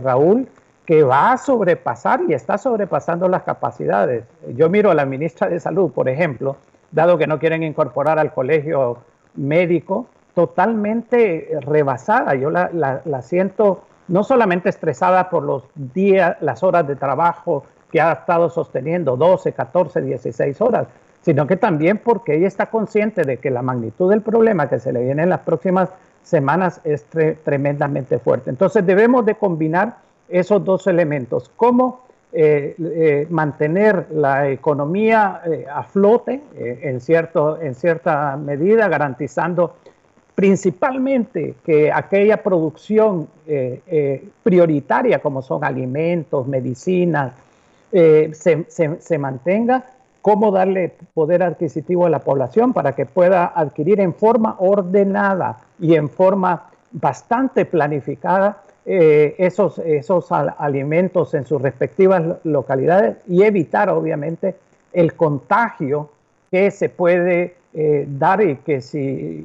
Raúl, que va a sobrepasar y está sobrepasando las capacidades. Yo miro a la ministra de Salud, por ejemplo, dado que no quieren incorporar al colegio médico, totalmente rebasada. Yo la siento no solamente estresada por los días, las horas de trabajo que ha estado sosteniendo, 12, 14, 16 horas, sino que también porque ella está consciente de que la magnitud del problema que se le viene en las próximas semanas es tremendamente fuerte. Entonces debemos de combinar esos dos elementos, cómo mantener la economía a flote en cierta medida, garantizando principalmente que aquella producción prioritaria como son alimentos, medicinas, se mantenga, cómo darle poder adquisitivo a la población para que pueda adquirir en forma ordenada y en forma bastante planificada esos alimentos en sus respectivas localidades, y evitar obviamente el contagio que se puede dar, y que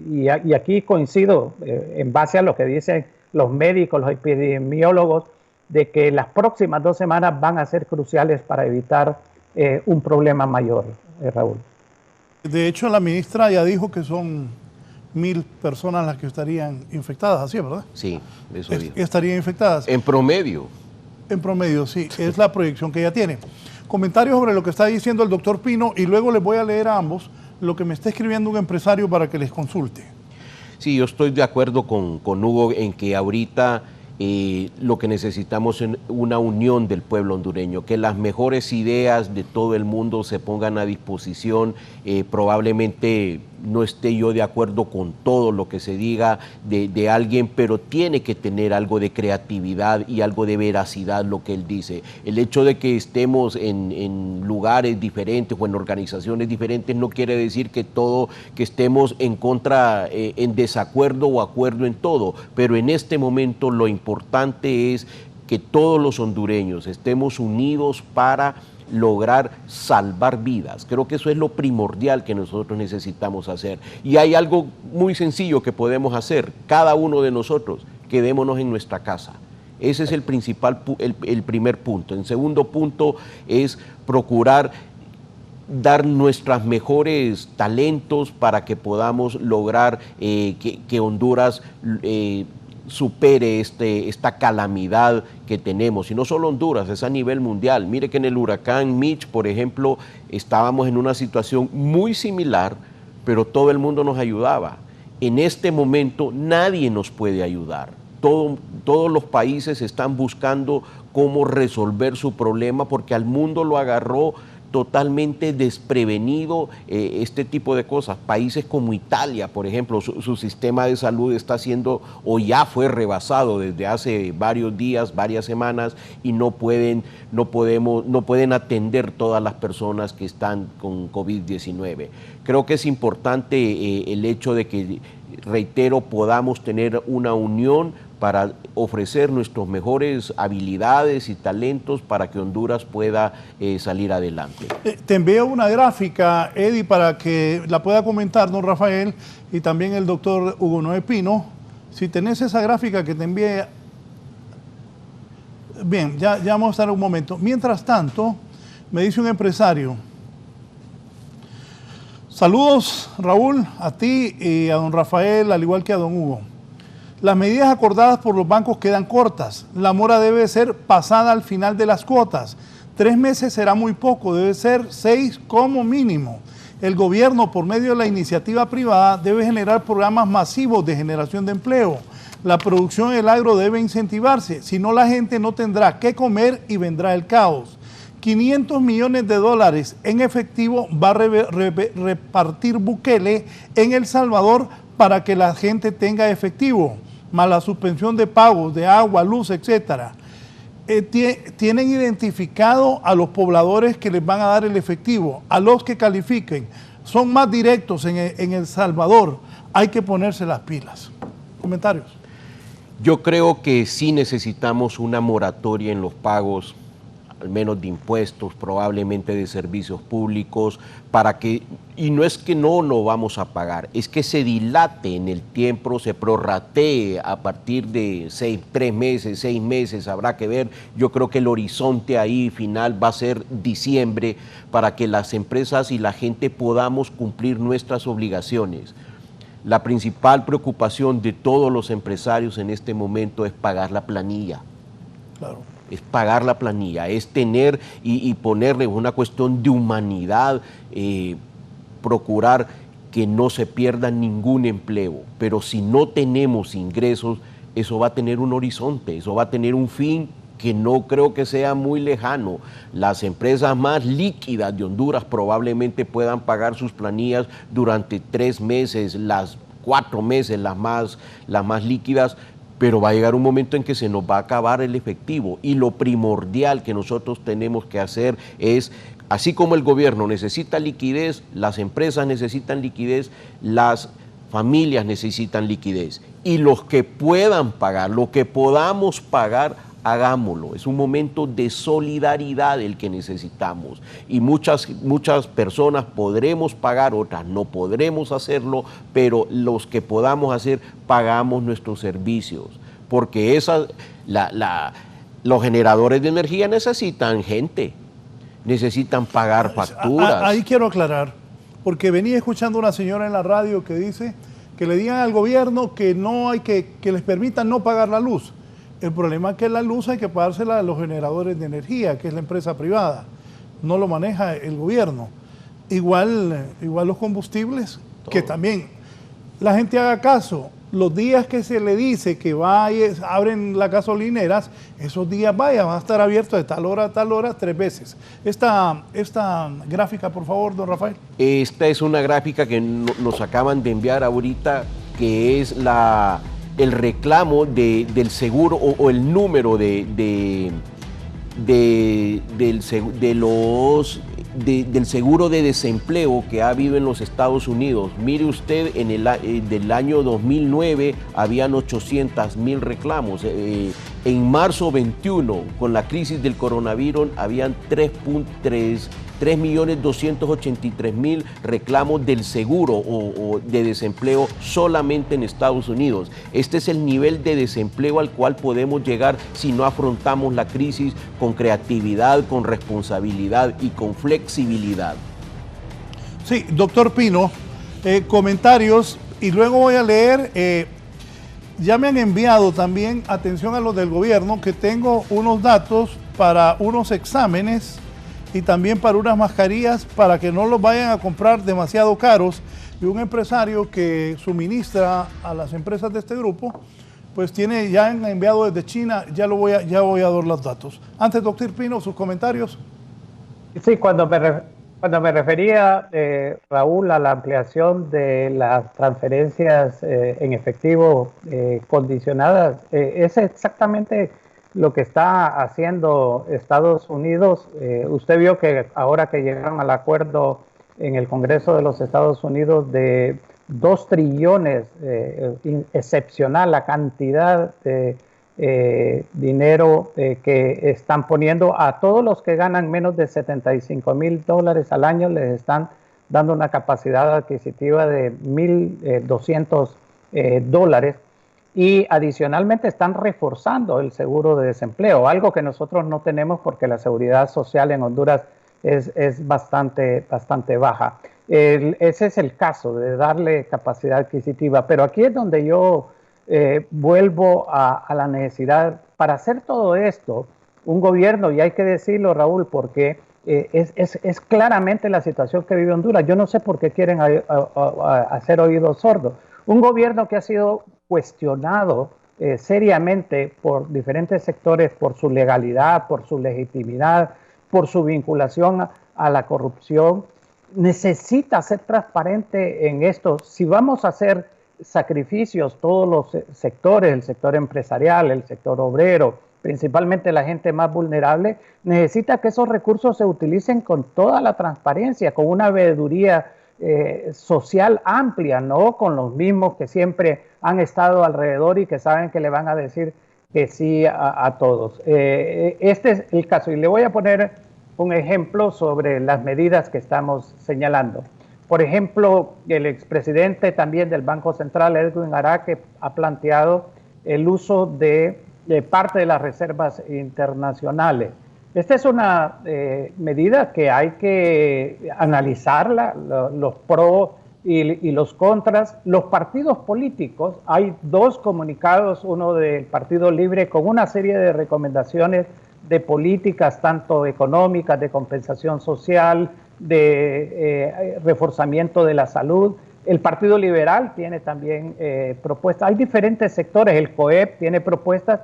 y aquí coincido en base a lo que dicen los médicos, los epidemiólogos, de que las próximas 2 semanas van a ser cruciales para evitar un problema mayor, Raúl. De hecho, la ministra ya dijo que son 1,000 personas las que estarían infectadas, así, ¿verdad? Sí, eso dijo. Estarían infectadas. En promedio. En promedio, sí, es la proyección que ella tiene. Comentarios sobre lo que está diciendo el doctor Pino, y luego les voy a leer a ambos lo que me está escribiendo un empresario para que les consulte. Sí, yo estoy de acuerdo con Hugo en que ahorita lo que necesitamos es una unión del pueblo hondureño, que las mejores ideas de todo el mundo se pongan a disposición. Probablemente no esté yo de acuerdo con todo lo que se diga de alguien, pero tiene que tener algo de creatividad y algo de veracidad lo que él dice. El hecho de que estemos en lugares diferentes o en organizaciones diferentes no quiere decir que estemos en contra, en desacuerdo o acuerdo en todo, pero en este momento lo importante es que todos los hondureños estemos unidos para lograr salvar vidas. Creo que eso es lo primordial que nosotros necesitamos hacer. Y hay algo muy sencillo que podemos hacer, cada uno de nosotros, quedémonos en nuestra casa. Ese es el principal, el primer punto. El segundo punto es procurar dar nuestros mejores talentos para que podamos lograr que Honduras supere esta calamidad que tenemos. Y no solo Honduras, es a nivel mundial. Mire que en el huracán Mitch, por ejemplo, estábamos en una situación muy similar, pero todo el mundo nos ayudaba. En este momento nadie nos puede ayudar. Todos los países están buscando cómo resolver su problema porque al mundo lo agarró totalmente desprevenido este tipo de cosas. Países como Italia, por ejemplo, su sistema de salud está siendo o ya fue rebasado desde hace varios días, varias semanas, y no pueden atender todas las personas que están con COVID-19. Creo que es importante el hecho de que, reitero, podamos tener una unión para ofrecer nuestras mejores habilidades y talentos para que Honduras pueda salir adelante. Te envío una gráfica, Eddie, para que la pueda comentar don Rafael y también el doctor Hugo Noé Pino. Si tenés esa gráfica que te envié. Bien, ya vamos a estar un momento. Mientras tanto, me dice un empresario. Saludos, Raúl, a ti y a don Rafael, al igual que a don Hugo. Las medidas acordadas por los bancos quedan cortas. La mora debe ser pasada al final de las cuotas. 3 meses será muy poco, debe ser 6 como mínimo. El gobierno, por medio de la iniciativa privada, debe generar programas masivos de generación de empleo. La producción del agro debe incentivarse, si no la gente no tendrá qué comer y vendrá el caos. 500 millones de dólares en efectivo va a repartir Bukele en El Salvador para que la gente tenga efectivo, más la suspensión de pagos de agua, luz, etcétera. Tienen identificado a los pobladores que les van a dar el efectivo, a los que califiquen. Son más directos en El Salvador. Hay que ponerse las pilas. ¿Comentarios? Yo creo que sí necesitamos una moratoria en los pagos, al menos de impuestos, probablemente de servicios públicos, para que, y no es que no lo vamos a pagar, es que se dilate en el tiempo, se prorratee a partir de 3 meses, 6 meses, habrá que ver. Yo creo que el horizonte ahí final va a ser diciembre para que las empresas y la gente podamos cumplir nuestras obligaciones. La principal preocupación de todos los empresarios en este momento es pagar la planilla. Claro. Es pagar la planilla, es tener y ponerle una cuestión de humanidad, procurar que no se pierda ningún empleo. Pero si no tenemos ingresos, eso va a tener un horizonte, eso va a tener un fin que no creo que sea muy lejano. Las empresas más líquidas de Honduras probablemente puedan pagar sus planillas durante 3 meses, las 4 meses las más líquidas, pero va a llegar un momento en que se nos va a acabar el efectivo, y lo primordial que nosotros tenemos que hacer es, así como el gobierno necesita liquidez, las empresas necesitan liquidez, las familias necesitan liquidez, y los que puedan pagar, lo que podamos pagar, hagámoslo. Es un momento de solidaridad el que necesitamos, y muchas personas podremos pagar, otras no podremos hacerlo, pero los que podamos hacer, pagamos nuestros servicios, porque los generadores de energía necesitan gente, necesitan pagar facturas. Ahí quiero aclarar, porque venía escuchando una señora en la radio que dice que le digan al gobierno que no hay que les permitan no pagar la luz. El problema es que la luz hay que pagársela a los generadores de energía, que es la empresa privada. No lo maneja el gobierno. Igual los combustibles, todo. Que también la gente haga caso. Los días que se le dice que abren las gasolineras, esos días van a estar abiertos de tal hora a tal hora 3 veces. Esta gráfica, por favor, don Rafael. Esta es una gráfica que nos acaban de enviar ahorita, que es el reclamo del seguro o el número del seguro de desempleo que ha habido en los Estados Unidos. Mire usted, del año 2009 habían 800,000 reclamos. En marzo 21, con la crisis del coronavirus, habían 3.283.000 reclamos del seguro o de desempleo solamente en Estados Unidos. Este es el nivel de desempleo al cual podemos llegar si no afrontamos la crisis con creatividad, con responsabilidad y con flexibilidad. Sí, doctor Pino, comentarios y luego voy a leer, ya me han enviado también, atención a los del gobierno, que tengo unos datos para unos exámenes y también para unas mascarillas para que no los vayan a comprar demasiado caros. Y un empresario que suministra a las empresas de este grupo, pues ya han enviado desde China, ya voy a dar los datos. Antes, doctor Pino, sus comentarios. Sí, cuando me refería, Raúl, a la ampliación de las transferencias en efectivo condicionadas, es exactamente lo que está haciendo Estados Unidos. Usted vio que ahora que llegaron al acuerdo en el Congreso de los Estados Unidos de 2 trillones, excepcional la cantidad de dinero que están poniendo a todos los que ganan menos de $75,000 al año, les están dando una capacidad adquisitiva de $1,200 y adicionalmente están reforzando el seguro de desempleo, algo que nosotros no tenemos porque la seguridad social en Honduras es bastante baja. Ese es el caso de darle capacidad adquisitiva, pero aquí es donde yo vuelvo a la necesidad para hacer todo esto, un gobierno, y hay que decirlo, Raúl, porque es claramente la situación que vive Honduras. Yo no sé por qué quieren hacer oídos sordos. Un gobierno que ha sido cuestionado seriamente por diferentes sectores, por su legalidad, por su legitimidad, por su vinculación a la corrupción, necesita ser transparente en esto. Si vamos a hacer sacrificios, todos los sectores, el sector empresarial, el sector obrero, principalmente la gente más vulnerable, necesita que esos recursos se utilicen con toda la transparencia, con una veeduría social amplia, no con los mismos que siempre han estado alrededor y que saben que le van a decir que sí a todos. Este es el caso y le voy a poner un ejemplo sobre las medidas que estamos señalando. Por ejemplo, el expresidente también del Banco Central, Edwin Araque, ha planteado el uso de parte de las reservas internacionales. Esta es una medida que hay que analizarla, los pros y los contras. Los partidos políticos, hay 2 comunicados, uno del Partido Libre con una serie de recomendaciones de políticas tanto económicas, de compensación social, de reforzamiento de la salud. El Partido Liberal tiene también propuestas. Hay diferentes sectores, el COEP tiene propuestas,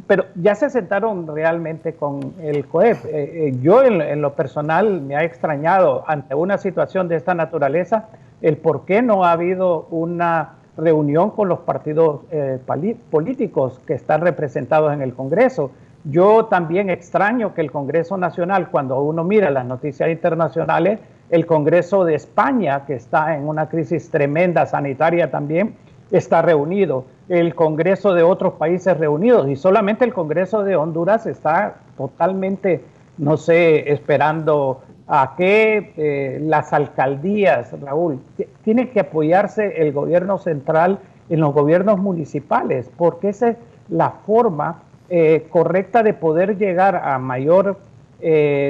pero ya se sentaron realmente con el COEP. Yo en lo personal me ha extrañado ante una situación de esta naturaleza el por qué no ha habido una reunión con los partidos políticos que están representados en el Congreso. Yo también extraño que el Congreso Nacional, cuando uno mira las noticias internacionales, el Congreso de España, que está en una crisis tremenda sanitaria también, está reunido. El Congreso de otros países reunidos y solamente el Congreso de Honduras está totalmente, no sé, esperando a que las alcaldías, Raúl, tiene que apoyarse el gobierno central en los gobiernos municipales, porque esa es la forma correcta de poder llegar a mayor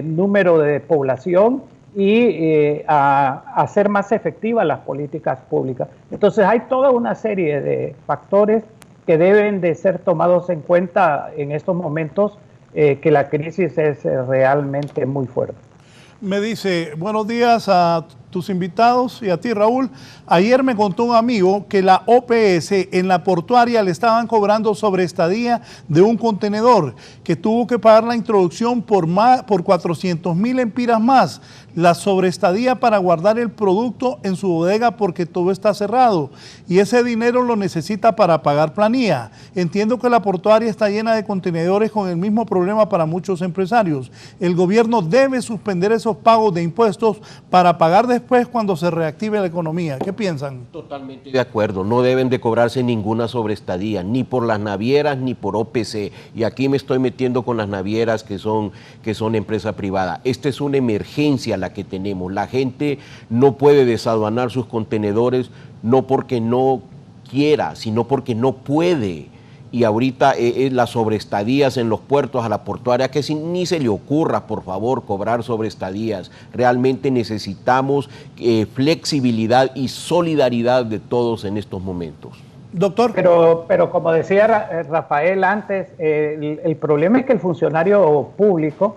número de población y a hacer más efectivas las políticas públicas. Entonces hay toda una serie de factores que deben de ser tomados en cuenta en estos momentos que la crisis es realmente muy fuerte. Me dice, buenos días a tus invitados y a ti, Raúl. Ayer me contó un amigo que la OPS en la portuaria le estaban cobrando sobreestadía de un contenedor, que tuvo que pagar la introducción por 400,000 empiras más, la sobreestadía para guardar el producto en su bodega porque todo está cerrado y ese dinero lo necesita para pagar planilla. Entiendo que la portuaria está llena de contenedores con el mismo problema para muchos empresarios. El gobierno debe suspender esos pagos de impuestos para pagar después cuando se reactive la economía. ¿Qué piensan? Totalmente de acuerdo. No deben de cobrarse ninguna sobreestadía, ni por las navieras ni por OPC. Y aquí me estoy metiendo con las navieras que son empresa privada. Esta es una emergencia la que tenemos. La gente no puede desaduanar sus contenedores no porque no quiera, sino porque no puede. y ahorita las sobreestadías en los puertos a la portuaria, que ni se le ocurra, por favor, cobrar sobreestadías. Realmente necesitamos flexibilidad y solidaridad de todos en estos momentos. Doctor. Pero como decía Rafael antes, el problema es que el funcionario público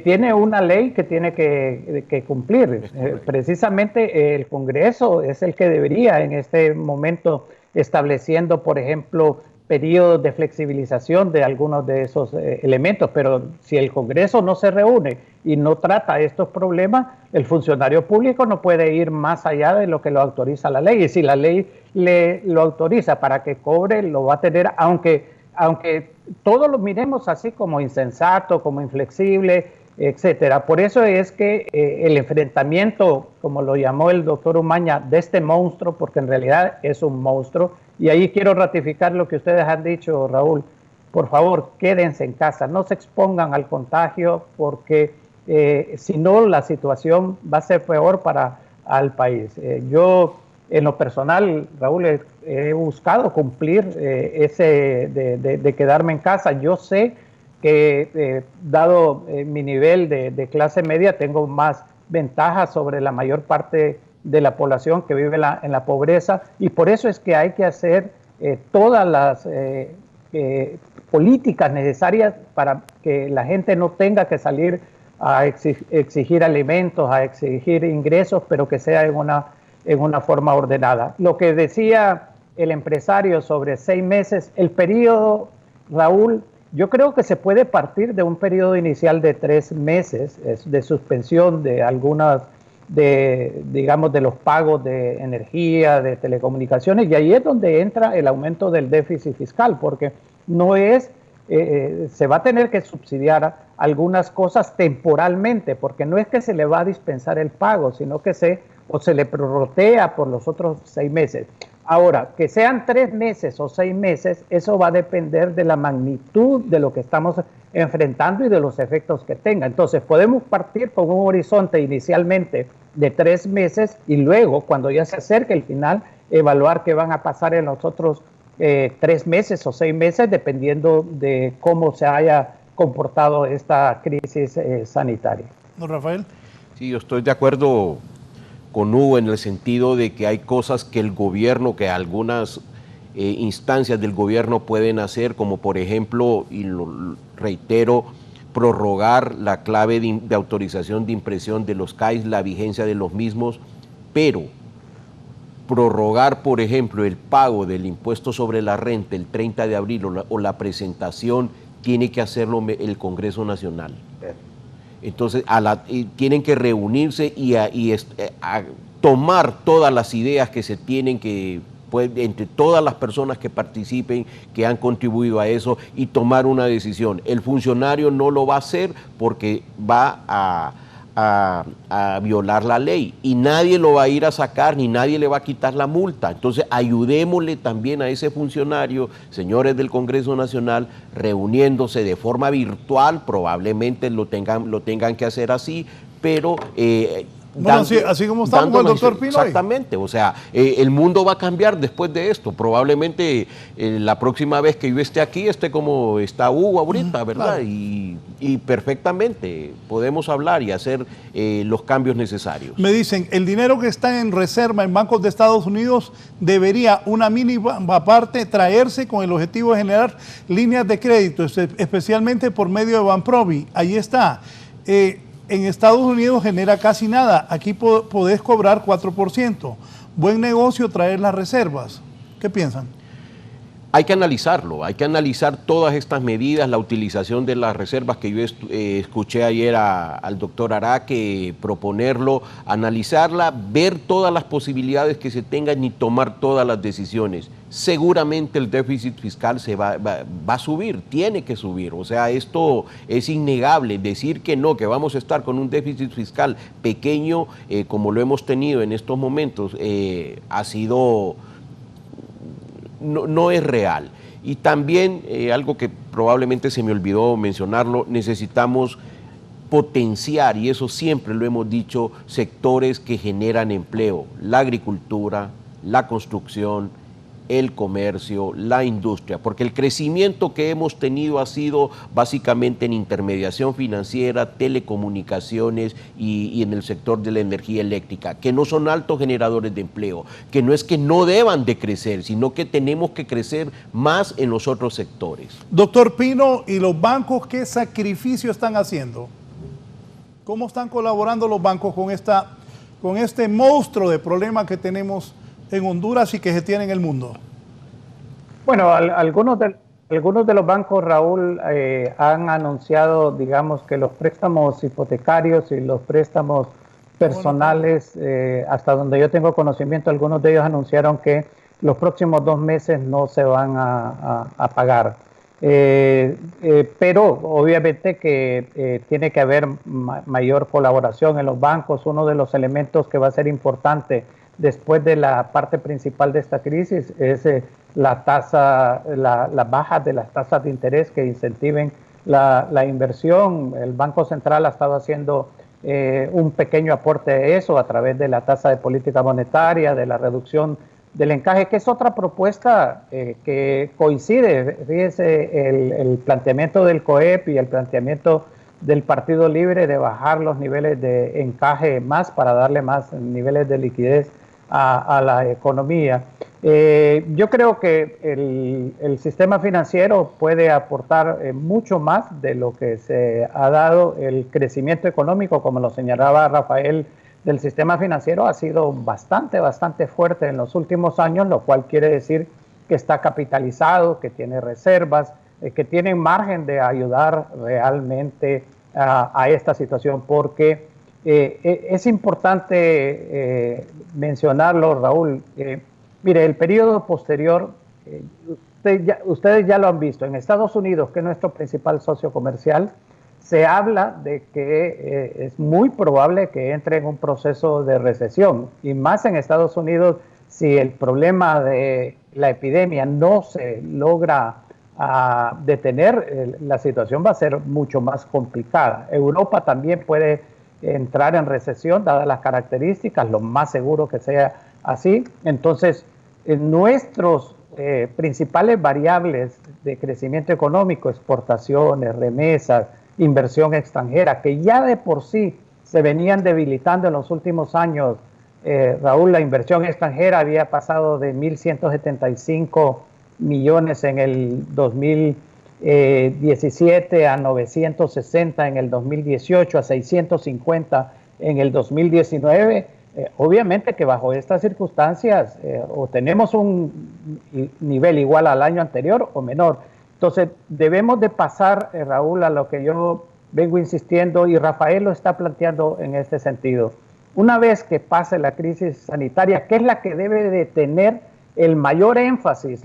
tiene una ley que tiene que cumplir. Precisamente el Congreso es el que debería en este momento estableciendo, por ejemplo, periodos de flexibilización de algunos de esos elementos, pero si el Congreso no se reúne y no trata estos problemas, el funcionario público no puede ir más allá de lo que lo autoriza la ley, y si la ley lo autoriza para que cobre, lo va a tener, aunque todos lo miremos así como insensato, como inflexible, etcétera. Por eso es que el enfrentamiento, como lo llamó el doctor Umaña, de este monstruo, porque en realidad es un monstruo, y ahí quiero ratificar lo que ustedes han dicho, Raúl. Por favor, quédense en casa, no se expongan al contagio, porque si no, la situación va a ser peor para el país. Yo, en lo personal, Raúl, he buscado cumplir de quedarme en casa. Yo sé que, dado mi nivel de clase media, tengo más ventajas sobre la mayor parte de la población que vive en la pobreza, y por eso es que hay que hacer todas las políticas necesarias para que la gente no tenga que salir a exigir alimentos, a exigir ingresos, pero que sea en una forma ordenada. Lo que decía el empresario sobre 6 meses, el periodo, Raúl, yo creo que se puede partir de un periodo inicial de 3 meses de suspensión de algunas, digamos, de los pagos de energía, de telecomunicaciones, y ahí es donde entra el aumento del déficit fiscal, porque no es, se va a tener que subsidiar algunas cosas temporalmente, porque no es que se le va a dispensar el pago, sino que se le prorrotea por los otros 6 meses. Ahora, que sean 3 meses o 6 meses, eso va a depender de la magnitud de lo que estamos enfrentando y de los efectos que tenga. Entonces, podemos partir con un horizonte inicialmente de 3 meses y luego, cuando ya se acerque el final, evaluar qué van a pasar en los otros 3 meses o 6 meses, dependiendo de cómo se haya comportado esta crisis sanitaria. Don Rafael. Sí, yo estoy de acuerdo con Hugo en el sentido de que hay cosas que el gobierno, que algunas instancias del gobierno pueden hacer, como por ejemplo, y lo reitero, prorrogar la clave de autorización de impresión de los CAIs, la vigencia de los mismos, pero prorrogar, por ejemplo, el pago del impuesto sobre la renta el 30 de abril o la presentación, tiene que hacerlo el Congreso Nacional. Entonces, tienen que reunirse y tomar todas las ideas que se tienen entre todas las personas que participen, que han contribuido a eso, y tomar una decisión. El funcionario no lo va a hacer porque va a violar la ley y nadie lo va a ir a sacar ni nadie le va a quitar la multa. Entonces ayudémosle también a ese funcionario, señores del Congreso Nacional, reuniéndose de forma virtual, probablemente lo tengan que hacer así, pero bueno, así como estamos con el doctor Pino. Exactamente, o sea, el mundo va a cambiar después de esto. Probablemente la próxima vez que yo esté aquí, esté como está Hugo ahorita, ¿verdad? Claro. Y perfectamente podemos hablar y hacer los cambios necesarios. Me dicen, el dinero que está en reserva en bancos de Estados Unidos debería una mínima parte traerse con el objetivo de generar líneas de crédito, especialmente por medio de Banprovi. Ahí está. En Estados Unidos genera casi nada, aquí podés cobrar 4%. Buen negocio traer las reservas. ¿Qué piensan? Hay que analizarlo, hay que analizar todas estas medidas, la utilización de las reservas que yo escuché ayer al doctor Araque proponerlo, analizarla, ver todas las posibilidades que se tengan y tomar todas las decisiones. Seguramente el déficit fiscal va a subir, tiene que subir, o sea, esto es innegable. Decir que no, que vamos a estar con un déficit fiscal pequeño como lo hemos tenido en estos momentos, ha sido... No es real. Y también, algo que probablemente se me olvidó mencionarlo, necesitamos potenciar, y eso siempre lo hemos dicho, sectores que generan empleo, la agricultura, la construcción, el comercio, la industria, porque el crecimiento que hemos tenido ha sido básicamente en intermediación financiera, telecomunicaciones y en el sector de la energía eléctrica, que no son altos generadores de empleo, que no es que no deban de crecer, sino que tenemos que crecer más en los otros sectores. Doctor Pino, ¿y los bancos qué sacrificio están haciendo? ¿Cómo están colaborando los bancos con este monstruo de problemas que tenemos en Honduras y que se tiene en el mundo? Bueno, algunos de los bancos, Raúl, han anunciado, digamos, que los préstamos hipotecarios y los préstamos personales, hasta donde yo tengo conocimiento, algunos de ellos anunciaron que los próximos 2 meses no se van a pagar. Pero obviamente que tiene que haber mayor colaboración en los bancos. Uno de los elementos que va a ser importante después de la parte principal de esta crisis es la baja de las tasas de interés que incentiven la inversión. El Banco Central ha estado haciendo un pequeño aporte a eso a través de la tasa de política monetaria, de la reducción del encaje, que es otra propuesta que coincide. Fíjese, el planteamiento del COEP y el planteamiento del Partido Libre de bajar los niveles de encaje más para darle más niveles de liquidez a la economía. Yo creo que el sistema financiero puede aportar mucho más de lo que se ha dado. El crecimiento económico, como lo señalaba Rafael, del sistema financiero ha sido bastante fuerte en los últimos años, lo cual quiere decir que está capitalizado, que tiene reservas, que tiene margen de ayudar realmente a esta situación, porque es importante mencionarlo, Raúl. Mire, el periodo posterior, ustedes ya lo han visto, en Estados Unidos, que es nuestro principal socio comercial, se habla de que es muy probable que entre en un proceso de recesión, y más en Estados Unidos si el problema de la epidemia no se logra detener, la situación va a ser mucho más complicada. Europa también puede entrar en recesión, dadas las características, lo más seguro que sea así. Entonces, nuestros principales variables de crecimiento económico, exportaciones, remesas, inversión extranjera, que ya de por sí se venían debilitando en los últimos años. Raúl, la inversión extranjera había pasado de 1.175 millones en el 2017 a 960 en el 2018, a 650 en el 2019. Obviamente que bajo estas circunstancias o tenemos un nivel igual al año anterior o menor. Entonces, debemos de pasar, Raúl, a lo que yo vengo insistiendo, y Rafael lo está planteando en este sentido. Una vez que pase la crisis sanitaria, que es la que debe de tener el mayor énfasis,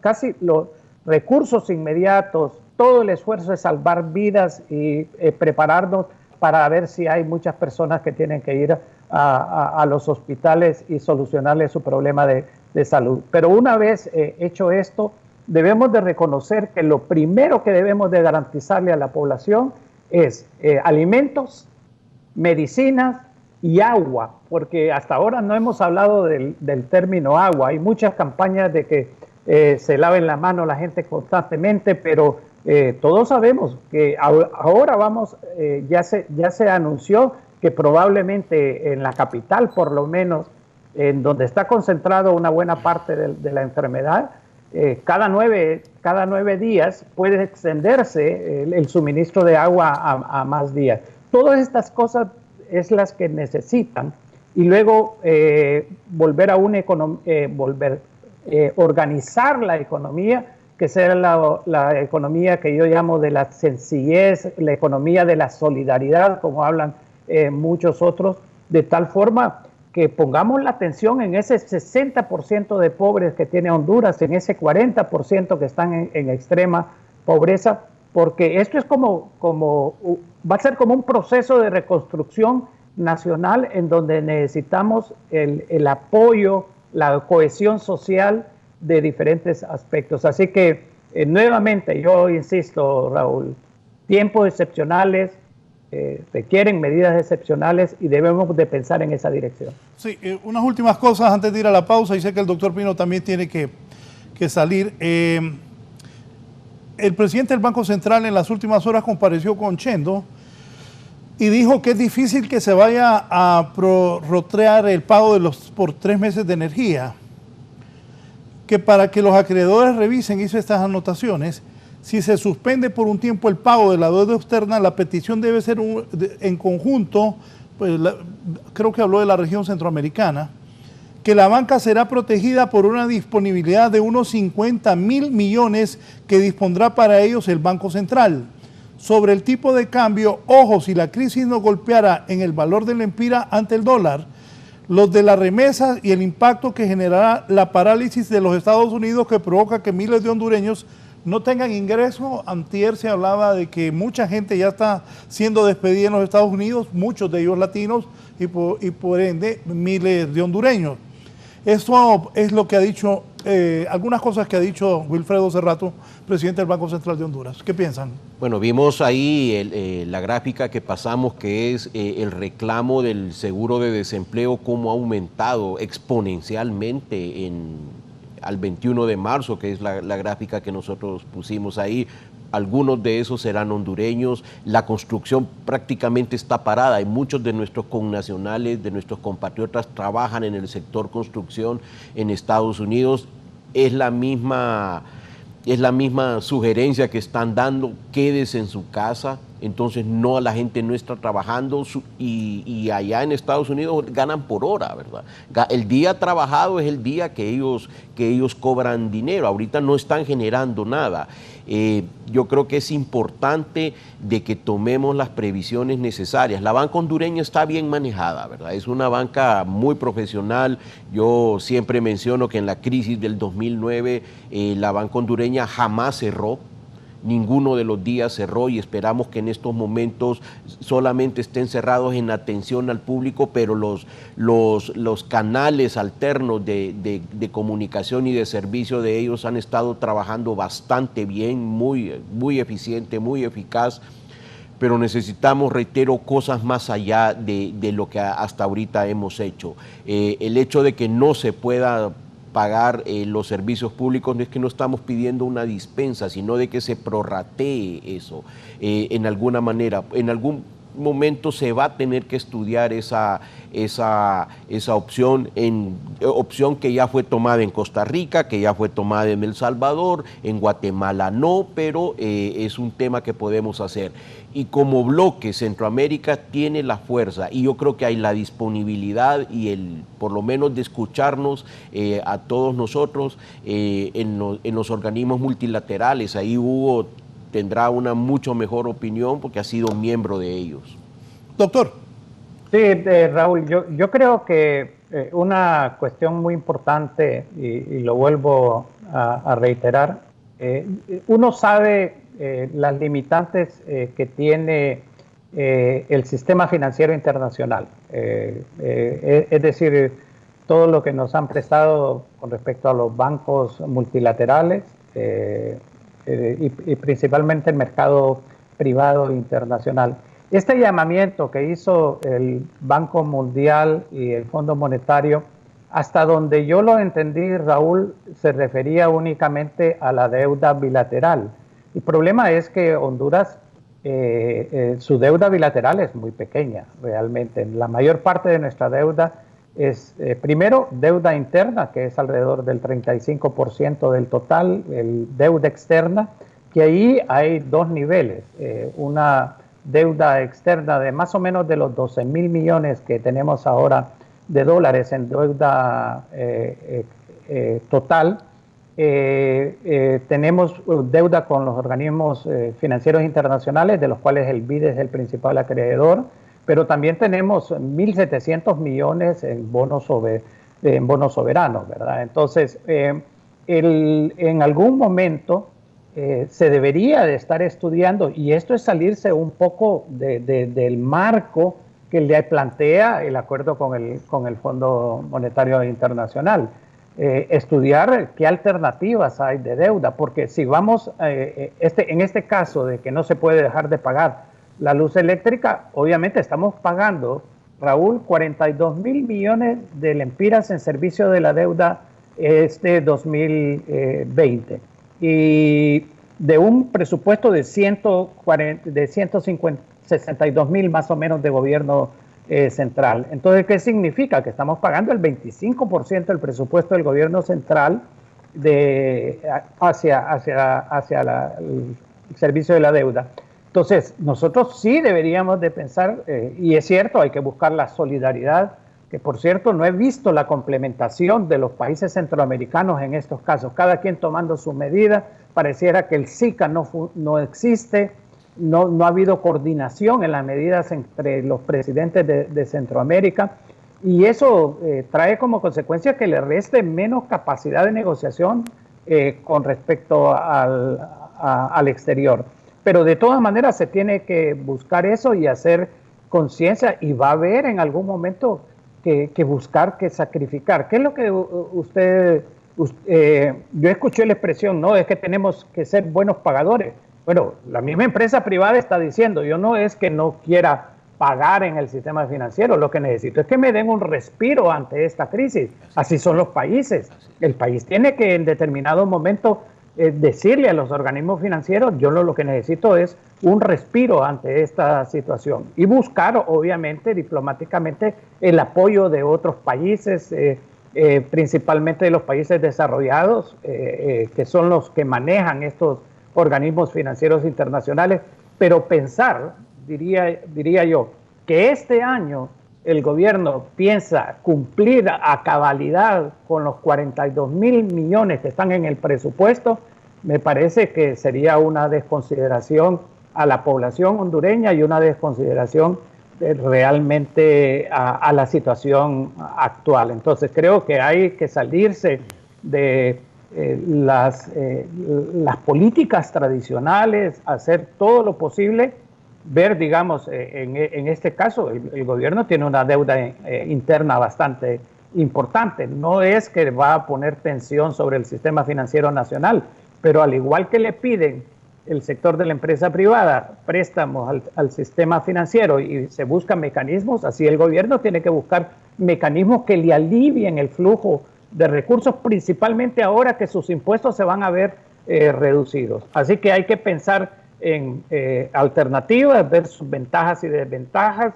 casi los recursos inmediatos, todo el esfuerzo de salvar vidas y prepararnos para ver si hay muchas personas que tienen que ir a los hospitales y solucionarles su problema de salud. Pero una vez hecho esto, debemos de reconocer que lo primero que debemos de garantizarle a la población es alimentos, medicinas y agua, porque hasta ahora no hemos hablado del término agua. Hay muchas campañas de que se laven la mano la gente constantemente, pero todos sabemos que ahora ya se anunció que probablemente en la capital, por lo menos, en donde está concentrado una buena parte de la enfermedad, cada 9 días puede extenderse el suministro de agua a más días. Todas estas cosas es las que necesitan, y luego organizar la economía, que sea la economía que yo llamo de la sencillez, la economía de la solidaridad, como hablan muchos otros, de tal forma que pongamos la atención en ese 60% de pobres que tiene Honduras, en ese 40% que están en extrema pobreza, porque esto es va a ser como un proceso de reconstrucción nacional en donde necesitamos el apoyo, la cohesión social de diferentes aspectos. Así que nuevamente yo insisto, Raúl, tiempos excepcionales, requieren medidas excepcionales y debemos de pensar en esa dirección. Sí, unas últimas cosas antes de ir a la pausa, y sé que el doctor Pino también tiene que salir. El presidente del Banco Central en las últimas horas compareció con Chendo y dijo que es difícil que se vaya a prorrotear el pago por 3 meses de energía, que para que los acreedores revisen, hizo estas anotaciones. Si se suspende por un tiempo el pago de la deuda externa, la petición debe ser en conjunto, pues, creo que habló de la región centroamericana, que la banca será protegida por una disponibilidad de unos 50.000 millones que dispondrá para ellos el Banco Central. Sobre el tipo de cambio, ojo, si la crisis nos golpeara en el valor del empira ante el dólar, los de las remesas y el impacto que generará la parálisis de los Estados Unidos que provoca que miles de hondureños no tengan ingreso. Antier se hablaba de que mucha gente ya está siendo despedida en los Estados Unidos, muchos de ellos latinos y por ende miles de hondureños. Eso es lo que ha dicho, algunas cosas que ha dicho Wilfredo Cerrato, presidente del Banco Central de Honduras. ¿Qué piensan? Bueno, vimos ahí la gráfica que pasamos, que es el reclamo del seguro de desempleo, cómo ha aumentado exponencialmente al 21 de marzo, que es la gráfica que nosotros pusimos ahí. Algunos de esos serán hondureños. La construcción prácticamente está parada. Hay muchos de nuestros connacionales, de nuestros compatriotas, trabajan en el sector construcción en Estados Unidos. Es la misma sugerencia que están dando: quédese en su casa. Entonces la gente no está trabajando, y allá en Estados Unidos ganan por hora, ¿verdad? El día trabajado es el día que ellos cobran dinero. Ahorita no están generando nada. Yo creo que es importante de que tomemos las previsiones necesarias. La banca hondureña está bien manejada, ¿verdad? Es una banca muy profesional. Yo siempre menciono que en la crisis del 2009 la banca hondureña jamás cerró. Ninguno de los días cerró, y esperamos que en estos momentos solamente estén cerrados en atención al público, pero los canales alternos de comunicación y de servicio de ellos han estado trabajando bastante bien, muy eficiente, muy eficaz. Pero necesitamos, reitero, cosas más allá de lo que hasta ahorita hemos hecho. El hecho de que no se pueda pagar los servicios públicos no es que no estamos pidiendo una dispensa, sino de que se prorratee eso en alguna manera. En algún momento se va a tener que estudiar esa opción, opción que ya fue tomada en Costa Rica, que ya fue tomada en El Salvador, en Guatemala no, pero es un tema que podemos hacer. Y como bloque, Centroamérica tiene la fuerza, y yo creo que hay la disponibilidad y por lo menos de escucharnos a todos nosotros en los organismos multilaterales. Ahí Hugo tendrá una mucho mejor opinión porque ha sido miembro de ellos. Doctor. Sí, Raúl, yo creo que una cuestión muy importante, y lo vuelvo a reiterar, uno sabe las limitantes que tiene el sistema financiero internacional, es decir, todo lo que nos han prestado con respecto a los bancos multilaterales y principalmente el mercado privado internacional. Este llamamiento que hizo el Banco Mundial y el Fondo Monetario, hasta donde yo lo entendí, Raúl, se refería únicamente a la deuda bilateral. El problema es que Honduras, su deuda bilateral es muy pequeña realmente. La mayor parte de nuestra deuda es, primero, deuda interna, que es alrededor del 35% del total, deuda externa, que ahí hay dos niveles. Una deuda externa de más o menos de los 12.000 millones que tenemos ahora de dólares en deuda total. Tenemos deuda con los organismos financieros internacionales, de los cuales el BID es el principal acreedor, pero también tenemos 1.700 millones en bonos soberanos, ¿verdad? Entonces, en algún momento se debería de estar estudiando, y esto es salirse un poco del marco que le plantea el acuerdo con el Fondo Monetario Internacional. Estudiar qué alternativas hay de deuda, porque si vamos, en este caso de que no se puede dejar de pagar La luz eléctrica, obviamente estamos pagando, Raúl, 42.000 millones de lempiras en servicio de la deuda este 2020. Y de un presupuesto de 162.000 más o menos de gobierno central. Entonces, ¿qué significa? Que estamos pagando el 25% del presupuesto del gobierno central hacia el servicio de la deuda. Entonces, nosotros sí deberíamos de pensar, y es cierto, hay que buscar la solidaridad, que por cierto no he visto la complementación de los países centroamericanos en estos casos, cada quien tomando su medida. Pareciera que el SICA no existe, no ha habido coordinación en las medidas entre los presidentes de Centroamérica, y eso trae como consecuencia que le reste menos capacidad de negociación con respecto al exterior. Pero de todas maneras se tiene que buscar eso y hacer conciencia, y va a haber en algún momento que buscar, que sacrificar. ¿Qué es lo que yo escuché la expresión, no, es que tenemos que ser buenos pagadores? Bueno, la misma empresa privada está diciendo, yo no es que no quiera pagar en el sistema financiero, lo que necesito es que me den un respiro ante esta crisis. Así son los países. El país tiene que en determinado momento decirle a los organismos financieros, yo lo que necesito es un respiro ante esta situación, y buscar obviamente diplomáticamente el apoyo de otros países, principalmente de los países desarrollados, que son los que manejan estos organismos financieros internacionales, pero pensar, diría yo, que este año el gobierno piensa cumplir a cabalidad con los 42.000 millones que están en el presupuesto, me parece que sería una desconsideración a la población hondureña y una desconsideración realmente a la situación actual. Entonces creo que hay que salirse de las políticas tradicionales, hacer todo lo posible, ver, digamos, en este caso, el gobierno tiene una deuda interna bastante importante. No es que va a poner tensión sobre el sistema financiero nacional, pero al igual que le piden el sector de la empresa privada préstamos al sistema financiero y se buscan mecanismos, así el gobierno tiene que buscar mecanismos que le alivien el flujo de recursos, principalmente ahora que sus impuestos se van a ver reducidos. Así que hay que pensar en alternativas, ver sus ventajas y desventajas.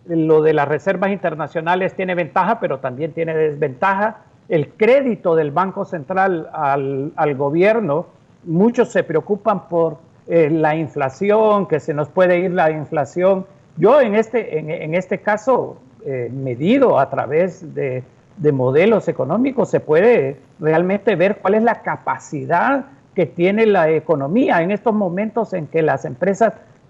Lo de las reservas internacionales tiene ventaja, pero también tiene desventaja. El crédito del Banco Central al gobierno, muchos se preocupan por la inflación, que se nos puede ir la inflación. Yo en este caso, medido a través de modelos económicos, se puede realmente ver cuál es la capacidad que tiene la economía en estos momentos en que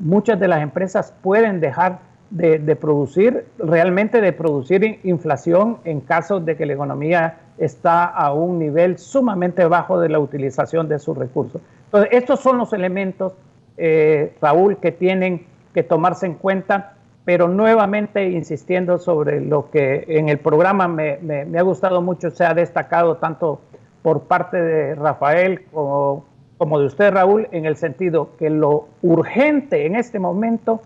muchas de las empresas pueden dejar de producir, realmente de producir inflación en caso de que la economía está a un nivel sumamente bajo de la utilización de sus recursos. Entonces, estos son los elementos, Raúl, que tienen que tomarse en cuenta, pero nuevamente insistiendo sobre lo que en el programa me ha gustado mucho, se ha destacado tanto por parte de Rafael como de usted, Raúl, en el sentido que lo urgente en este momento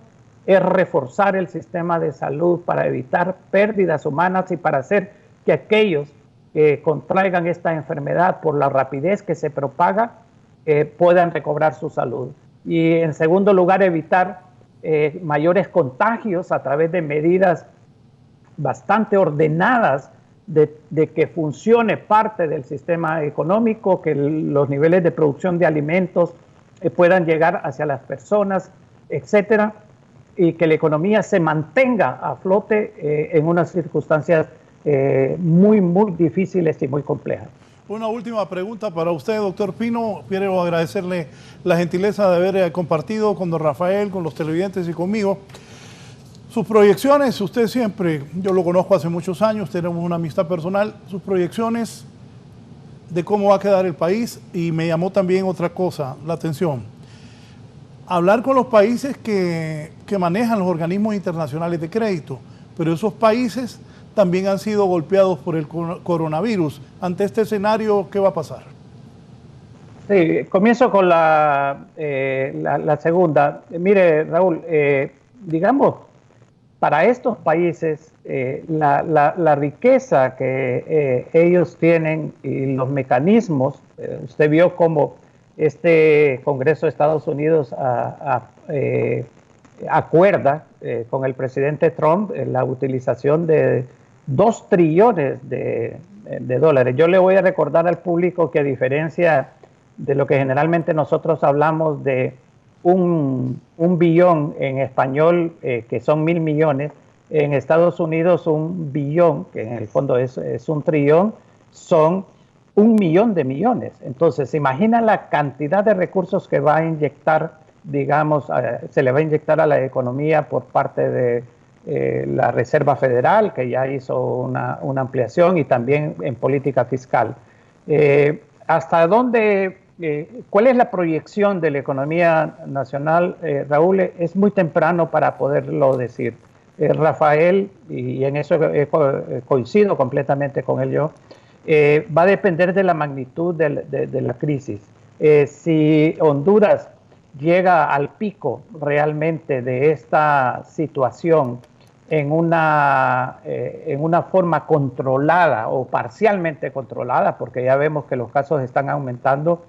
es reforzar el sistema de salud para evitar pérdidas humanas y para hacer que aquellos que contraigan esta enfermedad por la rapidez que se propaga puedan recobrar su salud. Y en segundo lugar, evitar mayores contagios a través de medidas bastante ordenadas de que funcione parte del sistema económico, que los niveles de producción de alimentos puedan llegar hacia las personas, etcétera, y que la economía se mantenga a flote en unas circunstancias muy, muy difíciles y muy complejas. Una última pregunta para usted, doctor Pino. Quiero agradecerle la gentileza de haber compartido con don Rafael, con los televidentes y conmigo sus proyecciones. Usted siempre, yo lo conozco hace muchos años, tenemos una amistad personal, sus proyecciones de cómo va a quedar el país. Y me llamó también otra cosa la atención: hablar con los países que manejan los organismos internacionales de crédito, pero esos países también han sido golpeados por el coronavirus. Ante este escenario, ¿qué va a pasar? Sí, comienzo con la segunda. Mire, Raúl, digamos, para estos países, la riqueza que ellos tienen y los mecanismos, usted vio cómo este Congreso de Estados Unidos acuerda con el presidente Trump la utilización de 2 trillones de dólares. Yo le voy a recordar al público que, a diferencia de lo que generalmente nosotros hablamos de un billón en español, que son 1.000 millones, en Estados Unidos un billón, que en el fondo es un trillón, son 1 millón de millones. Entonces, ¿se imagina la cantidad de recursos que va a inyectar, digamos, se le va a inyectar a la economía por parte de la Reserva Federal, que ya hizo una ampliación, y también en política fiscal? ¿Hasta dónde, cuál es la proyección de la economía nacional, Raúl? Es muy temprano para poderlo decir. Rafael, y en eso coincido completamente con él yo, va a depender de la magnitud de la crisis. Si Honduras llega al pico realmente de esta situación en una forma controlada o parcialmente controlada, porque ya vemos que los casos están aumentando,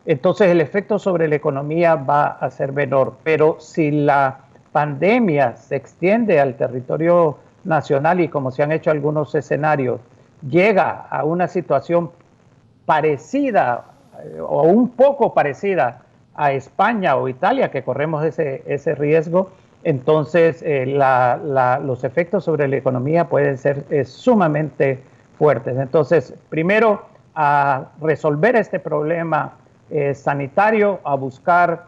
entonces el efecto sobre la economía va a ser menor. Pero si la pandemia se extiende al territorio nacional y, como se han hecho algunos escenarios, llega a una situación parecida o un poco parecida a España o Italia, que corremos ese riesgo, entonces los efectos sobre la economía pueden ser sumamente fuertes. Entonces, primero, a resolver este problema sanitario, a buscar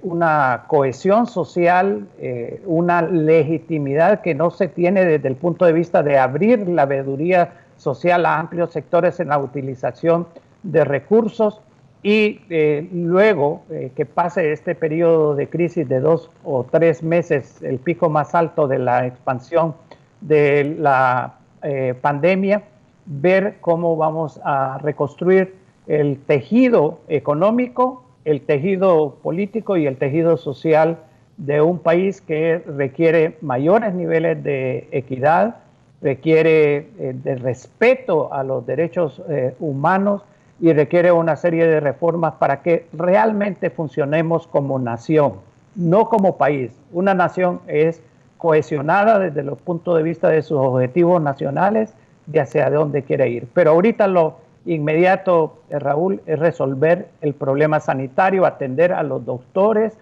una cohesión social, una legitimidad que no se tiene desde el punto de vista de abrir la veeduría social a amplios sectores en la utilización de recursos, y luego que pase este periodo de crisis de 2 o 3 meses, el pico más alto de la expansión de la pandemia, ver cómo vamos a reconstruir el tejido económico, el tejido político y el tejido social de un país que requiere mayores niveles de equidad, requiere de respeto a los derechos humanos, y requiere una serie de reformas para que realmente funcionemos como nación, no como país. Una nación es cohesionada desde los puntos de vista de sus objetivos nacionales, de hacia dónde quiere ir. Pero ahorita lo inmediato, Raúl, es resolver el problema sanitario, atender a los doctores,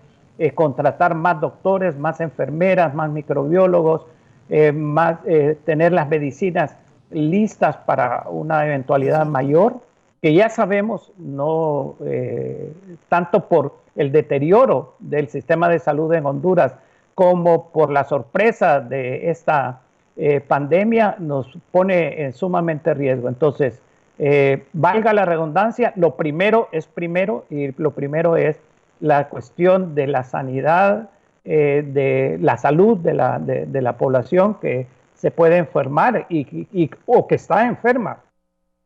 contratar más doctores, más enfermeras, más microbiólogos, tener las medicinas listas para una eventualidad mayor, que ya sabemos, no tanto por el deterioro del sistema de salud en Honduras como por la sorpresa de esta pandemia, nos pone en sumamente riesgo. Entonces, valga la redundancia, lo primero es primero, y lo primero es la cuestión de la sanidad, de la salud de la población que se puede enfermar o que está enferma.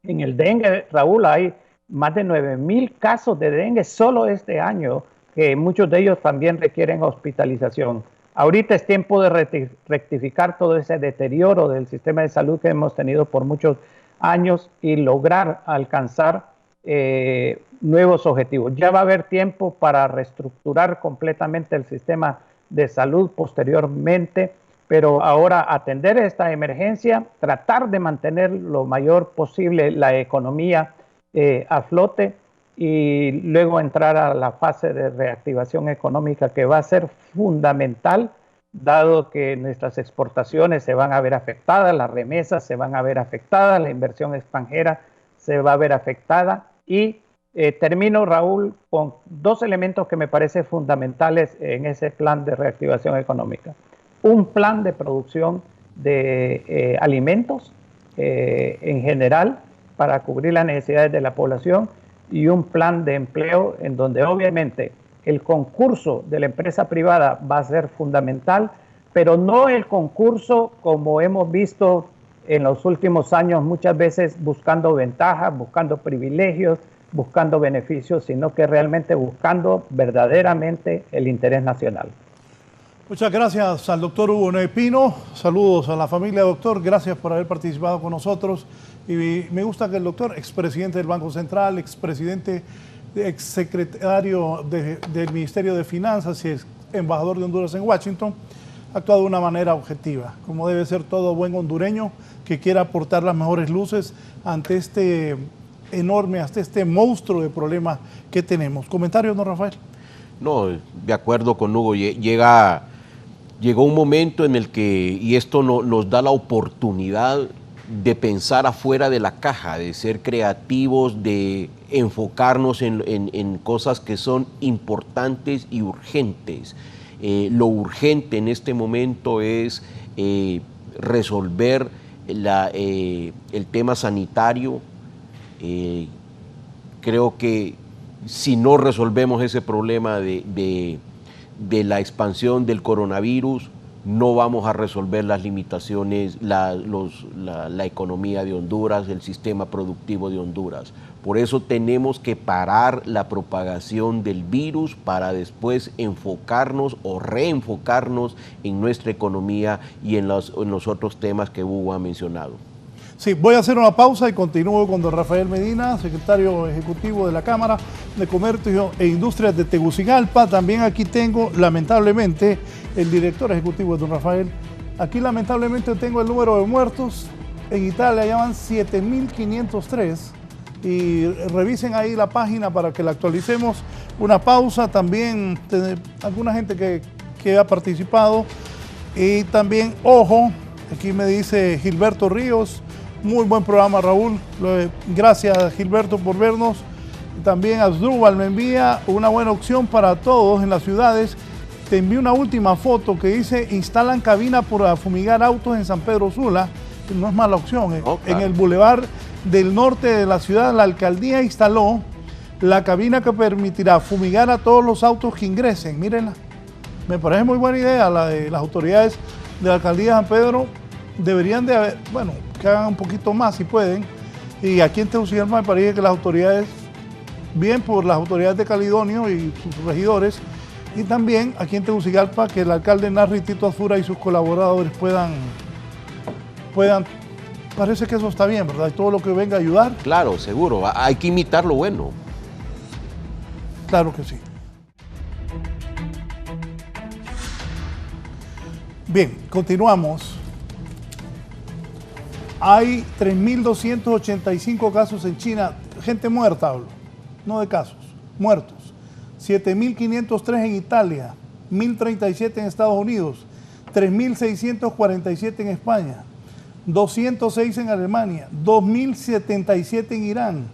En el dengue, Raúl, hay más de 9,000 casos de dengue solo este año, que muchos de ellos también requieren hospitalización. Ahorita es tiempo de rectificar todo ese deterioro del sistema de salud que hemos tenido por muchos años y lograr alcanzar nuevos objetivos. Ya va a haber tiempo para reestructurar completamente el sistema de salud posteriormente, pero ahora atender esta emergencia, tratar de mantener lo mayor posible la economía a flote, y luego entrar a la fase de reactivación económica, que va a ser fundamental, dado que nuestras exportaciones se van a ver afectadas, las remesas se van a ver afectadas, la inversión extranjera se va a ver afectada. Y termino, Raúl, con 2 elementos que me parecen fundamentales en ese plan de reactivación económica. Un plan de producción de alimentos en general para cubrir las necesidades de la población, y un plan de empleo en donde obviamente el concurso de la empresa privada va a ser fundamental, pero no el concurso como hemos visto en los últimos años, muchas veces buscando ventajas, buscando privilegios, buscando beneficios, sino que realmente buscando verdaderamente el interés nacional. Muchas gracias al doctor Hugo Pino. Saludos a la familia, doctor. Gracias por haber participado con nosotros. Y me gusta que el doctor, expresidente del Banco Central, exsecretario del Ministerio de Finanzas y embajador de Honduras en Washington, ha actuado de una manera objetiva, como debe ser todo buen hondureño que quiera aportar las mejores luces ante este enorme, hasta este monstruo de problemas que tenemos. ¿Comentarios, don Rafael? No, de acuerdo con Hugo, llegó un momento en el que, y esto nos da la oportunidad de pensar afuera de la caja, de ser creativos, de enfocarnos en cosas que son importantes y urgentes. Lo urgente en este momento es resolver el tema sanitario. Creo que si no resolvemos ese problema de la expansión del coronavirus, no vamos a resolver las limitaciones, la economía de Honduras, el sistema productivo de Honduras. Por eso tenemos que parar la propagación del virus para después enfocarnos o reenfocarnos en nuestra economía y en los otros temas que Hugo ha mencionado. Sí, voy a hacer una pausa y continúo con don Rafael Medina, secretario ejecutivo de la Cámara de Comercio e Industrias de Tegucigalpa. También aquí tengo, lamentablemente, el director ejecutivo de don Rafael. Aquí lamentablemente tengo el número de muertos. En Italia ya van 7.503 y revisen ahí la página para que la actualicemos. Una pausa, también alguna gente que ha participado. Y también, ojo, aquí me dice Gilberto Ríos, muy buen programa, Raúl. Gracias, Gilberto, por vernos. También Asdrúbal me envía una buena opción para todos en las ciudades. Te envío una última foto que dice: instalan cabina para fumigar autos en San Pedro Sula. No es mala opción. Oh, claro. En el bulevar del norte de la ciudad, la alcaldía instaló la cabina que permitirá fumigar a todos los autos que ingresen. Mírenla. Me parece muy buena idea la de las autoridades de la alcaldía de San Pedro. Deberían de haber, bueno, que hagan un poquito más si pueden. Y aquí en Tegucigalpa me parece que las autoridades, bien por las autoridades de Calidonio y sus regidores, y también aquí en Tegucigalpa que el alcalde Narri Tito Azura y sus colaboradores puedan, parece que eso está bien, ¿verdad? Y todo lo que venga a ayudar. Claro, seguro, hay que imitar lo bueno. Claro que sí. Bien, continuamos. Hay 3.285 casos en China, gente muerta hablo, no de casos, muertos. 7.503 en Italia, 1.037 en Estados Unidos, 3.647 en España, 206 en Alemania, 2.077 en Irán.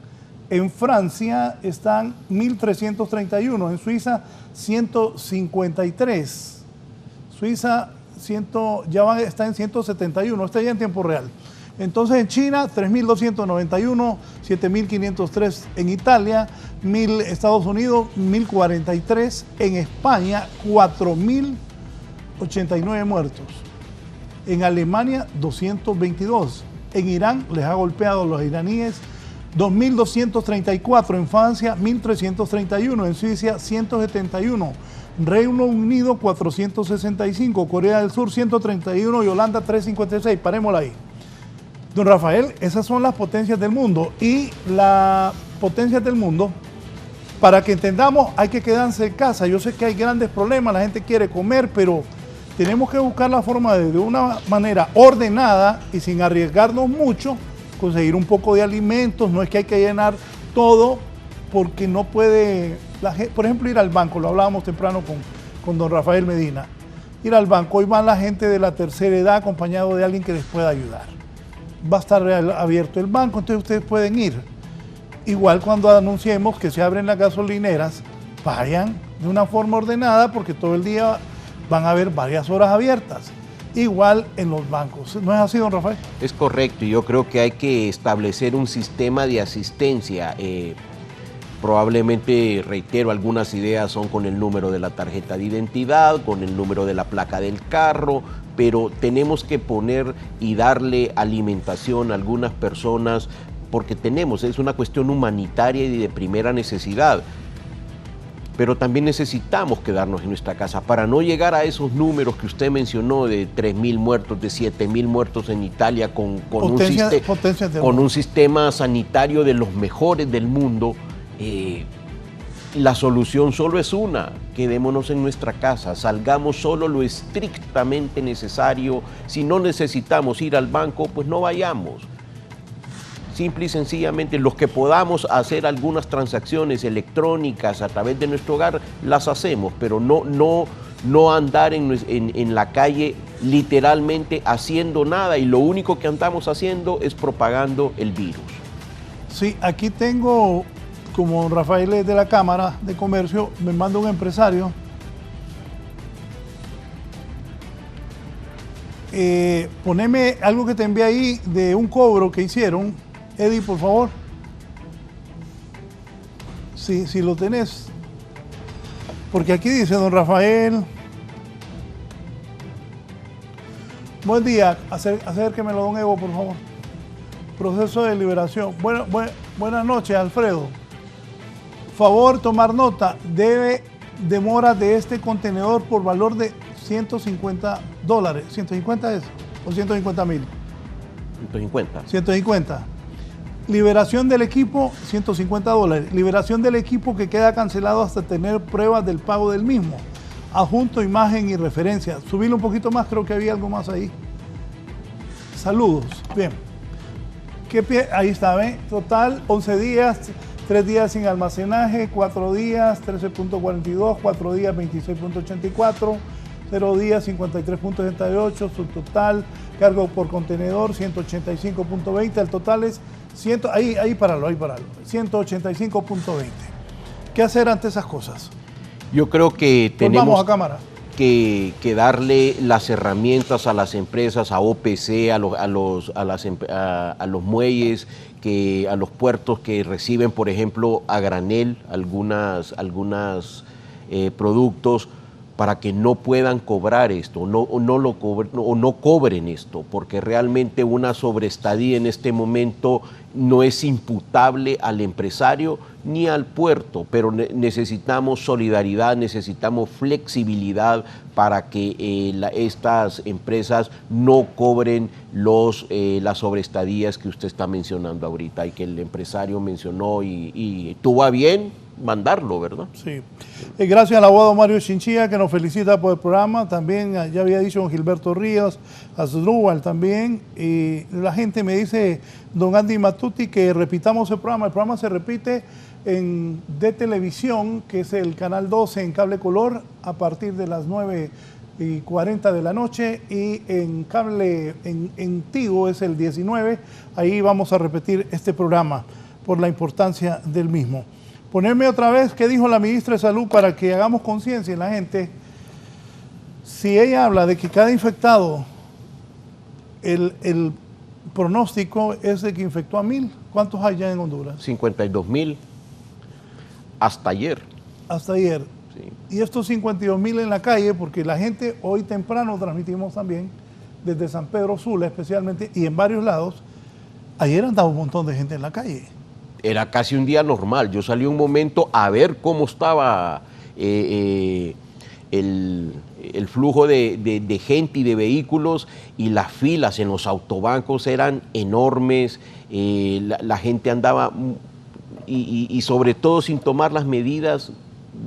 En Francia están 1.331, en Suiza 153. Suiza está en 171, está ya en tiempo real. Entonces en China 3.291, 7.503 en Italia, 1.000 Estados Unidos, 1.043 en España, 4.089 muertos. En Alemania 222. En Irán les ha golpeado a los iraníes 2.234. En Francia 1.331. En Suiza 171. Reino Unido 465. Corea del Sur 131 y Holanda 356. Parémosla ahí. Don Rafael, esas son las potencias del mundo. Y las potencias del mundo, para que entendamos, hay que quedarse en casa. Yo sé que hay grandes problemas, la gente quiere comer, pero tenemos que buscar la forma de una manera ordenada y sin arriesgarnos mucho, conseguir un poco de alimentos. No es que hay que llenar todo, porque no puede, por ejemplo, ir al banco. Lo hablábamos temprano con don Rafael Medina. Ir al banco, hoy van la gente de la tercera edad acompañado de alguien que les pueda ayudar. Va a estar abierto el banco, entonces ustedes pueden ir. Igual cuando anunciemos que se abren las gasolineras, vayan de una forma ordenada, porque todo el día van a haber varias horas abiertas. Igual en los bancos. ¿No es así, don Rafael? Es correcto, yo creo que hay que establecer un sistema de asistencia. Probablemente, reitero, algunas ideas son con el número de la tarjeta de identidad, con el número de la placa del carro, pero tenemos que poner y darle alimentación a algunas personas porque es una cuestión humanitaria y de primera necesidad. Pero también necesitamos quedarnos en nuestra casa para no llegar a esos números que usted mencionó de 3.000 muertos, de 7.000 muertos en Italia con un sistema sanitario de los mejores del mundo. La solución solo es una: quedémonos en nuestra casa, salgamos solo lo estrictamente necesario. Si no necesitamos ir al banco, pues no vayamos. Simple y sencillamente, los que podamos hacer algunas transacciones electrónicas a través de nuestro hogar, las hacemos, pero no andar en la calle literalmente haciendo nada, y lo único que andamos haciendo es propagando el virus. Sí, aquí tengo, como Rafael es de la Cámara de Comercio, me manda un empresario. Poneme algo que te envié ahí de un cobro que hicieron. Eddie, por favor. Si lo tenés. Porque aquí dice don Rafael. Buen día. Acérquemelo, don Evo, por favor. Proceso de liberación. Buenas noches, Alfredo. Favor tomar nota. Debe demora de este contenedor por valor de $150. ¿150 es? ¿O 150.000? 150. 150. Liberación del equipo, $150. Liberación del equipo que queda cancelado hasta tener pruebas del pago del mismo. Adjunto, imagen y referencia. Subirlo un poquito más, creo que había algo más ahí. Saludos. Bien. Ahí está, ¿ven? Total, 11 días, 3 días sin almacenaje, 4 días, 13.42, 4 días, 26.84, 0 días, 53.78, su total, cargo por contenedor, 185.20, el total es, ahí paralo, 185.20. ¿Qué hacer ante esas cosas? Yo creo que tenemos vamos a cámara. Que darle las herramientas a las empresas, a OPC, a los muelles, a los puertos que reciben, por ejemplo, a granel algunos productos, para que no puedan cobrar esto, no cobren esto, porque realmente una sobreestadía en este momento no es imputable al empresario ni al puerto, pero necesitamos solidaridad, necesitamos flexibilidad para que estas empresas no cobren las sobreestadías que usted está mencionando ahorita y que el empresario mencionó y tuvo a bien mandarlo, ¿verdad? Sí. Gracias al abogado Mario Chinchilla, que nos felicita por el programa. También ya había dicho don Gilberto Ríos, Asdrúbal también. Y la gente me dice, don Andy Matuti, que repitamos el programa. El programa se repite de televisión, que es el canal 12 en cable color, a partir de las 9:40 de la noche, y en cable en Tigo es el 19. Ahí vamos a repetir este programa por la importancia del mismo. Ponerme otra vez qué dijo la ministra de Salud para que hagamos conciencia en la gente. Si ella habla de que cada infectado, el pronóstico es de que infectó a 1,000, ¿cuántos hay ya en Honduras? 52,000 hasta ayer. Hasta ayer. Sí. Y estos 52,000 en la calle, porque la gente hoy temprano transmitimos también desde San Pedro Sula especialmente y en varios lados. Ayer andaba un montón de gente en la calle. Era casi un día normal. Yo salí un momento a ver cómo estaba el flujo de gente y de vehículos, y las filas en los autobancos eran enormes. La gente andaba y sobre todo sin tomar las medidas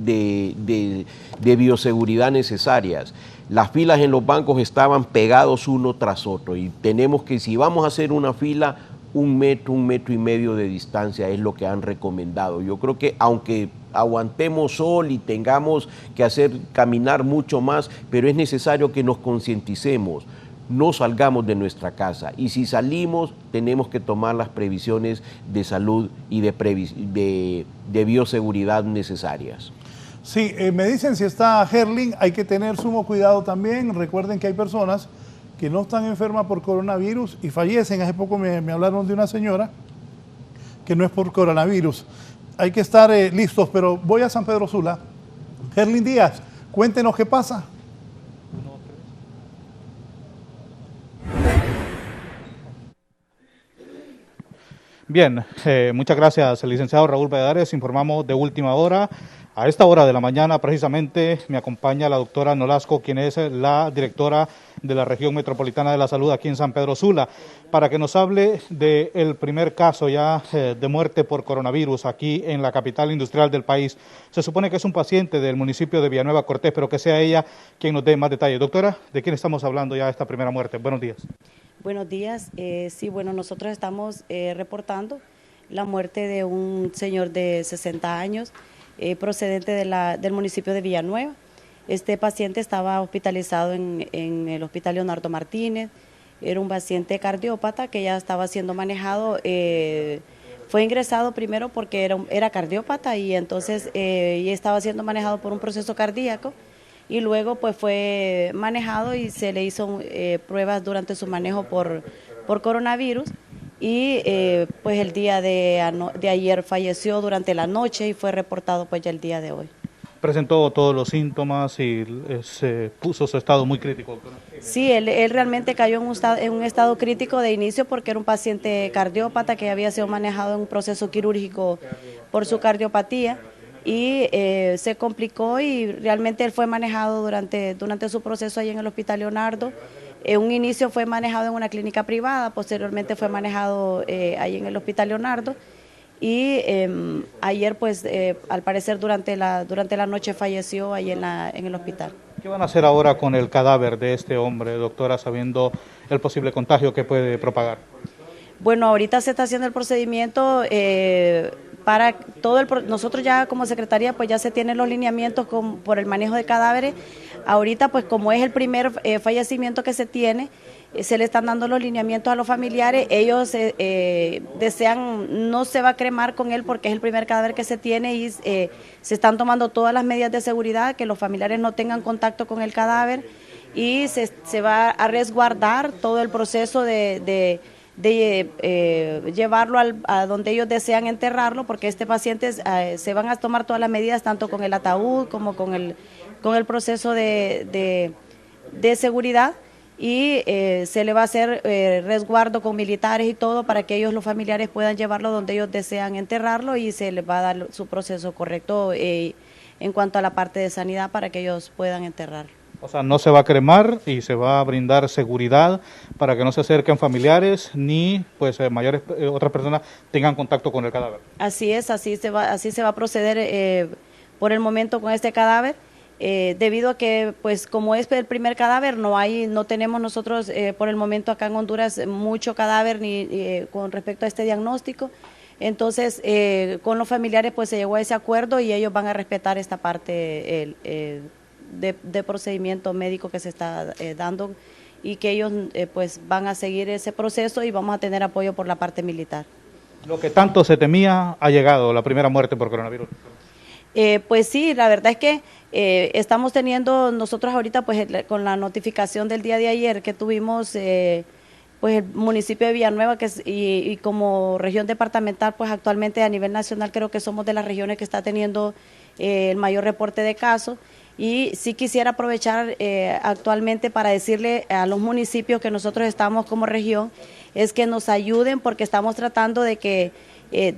de bioseguridad necesarias. Las filas en los bancos estaban pegados uno tras otro, y tenemos que, si vamos a hacer una fila, 1 metro, 1,5 metros de distancia es lo que han recomendado. Yo creo que aunque aguantemos sol y tengamos que caminar mucho más, pero es necesario que nos concienticemos, no salgamos de nuestra casa, y si salimos tenemos que tomar las previsiones de salud y de bioseguridad necesarias. Sí, me dicen si está Herling, hay que tener sumo cuidado también. Recuerden que hay personas que no están enfermas por coronavirus y fallecen. Hace poco me hablaron de una señora que no es por coronavirus. Hay que estar listos, pero voy a San Pedro Sula. Herling Díaz, cuéntenos qué pasa. Bien, muchas gracias, licenciado Raúl Valladares. Informamos de última hora. A esta hora de la mañana, precisamente, me acompaña la doctora Nolasco, quien es la directora de la Región Metropolitana de la Salud aquí en San Pedro Sula, para que nos hable del primer caso ya de muerte por coronavirus aquí en la capital industrial del país. Se supone que es un paciente del municipio de Villanueva Cortés, pero que sea ella quien nos dé más detalles. Doctora, ¿de quién estamos hablando ya esta primera muerte? Buenos días. Buenos días. Sí, bueno, nosotros estamos reportando la muerte de un señor de 60 años, procedente del municipio de Villanueva. Este paciente estaba hospitalizado en el Hospital Leonardo Martínez. Era un paciente cardiópata que ya estaba siendo manejado. Fue ingresado primero porque era cardiópata y entonces ya estaba siendo manejado por un proceso cardíaco, y luego pues fue manejado y se le hizo pruebas durante su manejo por coronavirus, y pues el día de ayer falleció durante la noche y fue reportado pues ya el día de hoy. Presentó todos los síntomas y se puso su estado muy crítico, doctora. Sí, él realmente cayó en un estado crítico de inicio porque era un paciente cardiópata que había sido manejado en un proceso quirúrgico por su cardiopatía, y se complicó y realmente él fue manejado durante su proceso ahí en el Hospital Leonardo. En un inicio fue manejado en una clínica privada, posteriormente fue manejado ahí en el Hospital Leonardo, y ayer pues al parecer durante la noche falleció ahí en el hospital. ¿Qué van a hacer ahora con el cadáver de este hombre, doctora, sabiendo el posible contagio que puede propagar? Bueno, ahorita se está haciendo el procedimiento para nosotros ya como Secretaría pues ya se tienen los lineamientos por el manejo de cadáveres. Ahorita pues como es el primer fallecimiento que se tiene, se le están dando los lineamientos a los familiares. Ellos desean, no se va a cremar con él porque es el primer cadáver que se tiene, y se están tomando todas las medidas de seguridad, que los familiares no tengan contacto con el cadáver, y se va a resguardar todo el proceso de llevarlo a donde ellos desean enterrarlo, porque este paciente se van a tomar todas las medidas, tanto con el ataúd como con el proceso de seguridad, y se le va a hacer resguardo con militares y todo para que ellos, los familiares, puedan llevarlo donde ellos desean enterrarlo, y se les va a dar su proceso correcto en cuanto a la parte de sanidad para que ellos puedan enterrarlo. O sea, no se va a cremar y se va a brindar seguridad para que no se acerquen familiares ni pues otras personas tengan contacto con el cadáver. Así es, así se va a proceder por el momento con este cadáver, debido a que pues como es el primer cadáver no tenemos nosotros por el momento acá en Honduras mucho cadáver con respecto a este diagnóstico. Entonces con los familiares pues se llegó a ese acuerdo y ellos van a respetar esta parte de procedimiento médico que se está dando, y que ellos pues van a seguir ese proceso y vamos a tener apoyo por la parte militar. Lo que tanto se temía ha llegado, la primera muerte por coronavirus. Pues sí, la verdad es que estamos teniendo nosotros ahorita pues con la notificación del día de ayer que tuvimos pues el municipio de Villanueva y como región departamental pues actualmente a nivel nacional creo que somos de las regiones que está teniendo el mayor reporte de casos. Y sí quisiera aprovechar actualmente para decirle a los municipios que nosotros estamos como región es que nos ayuden, porque estamos tratando de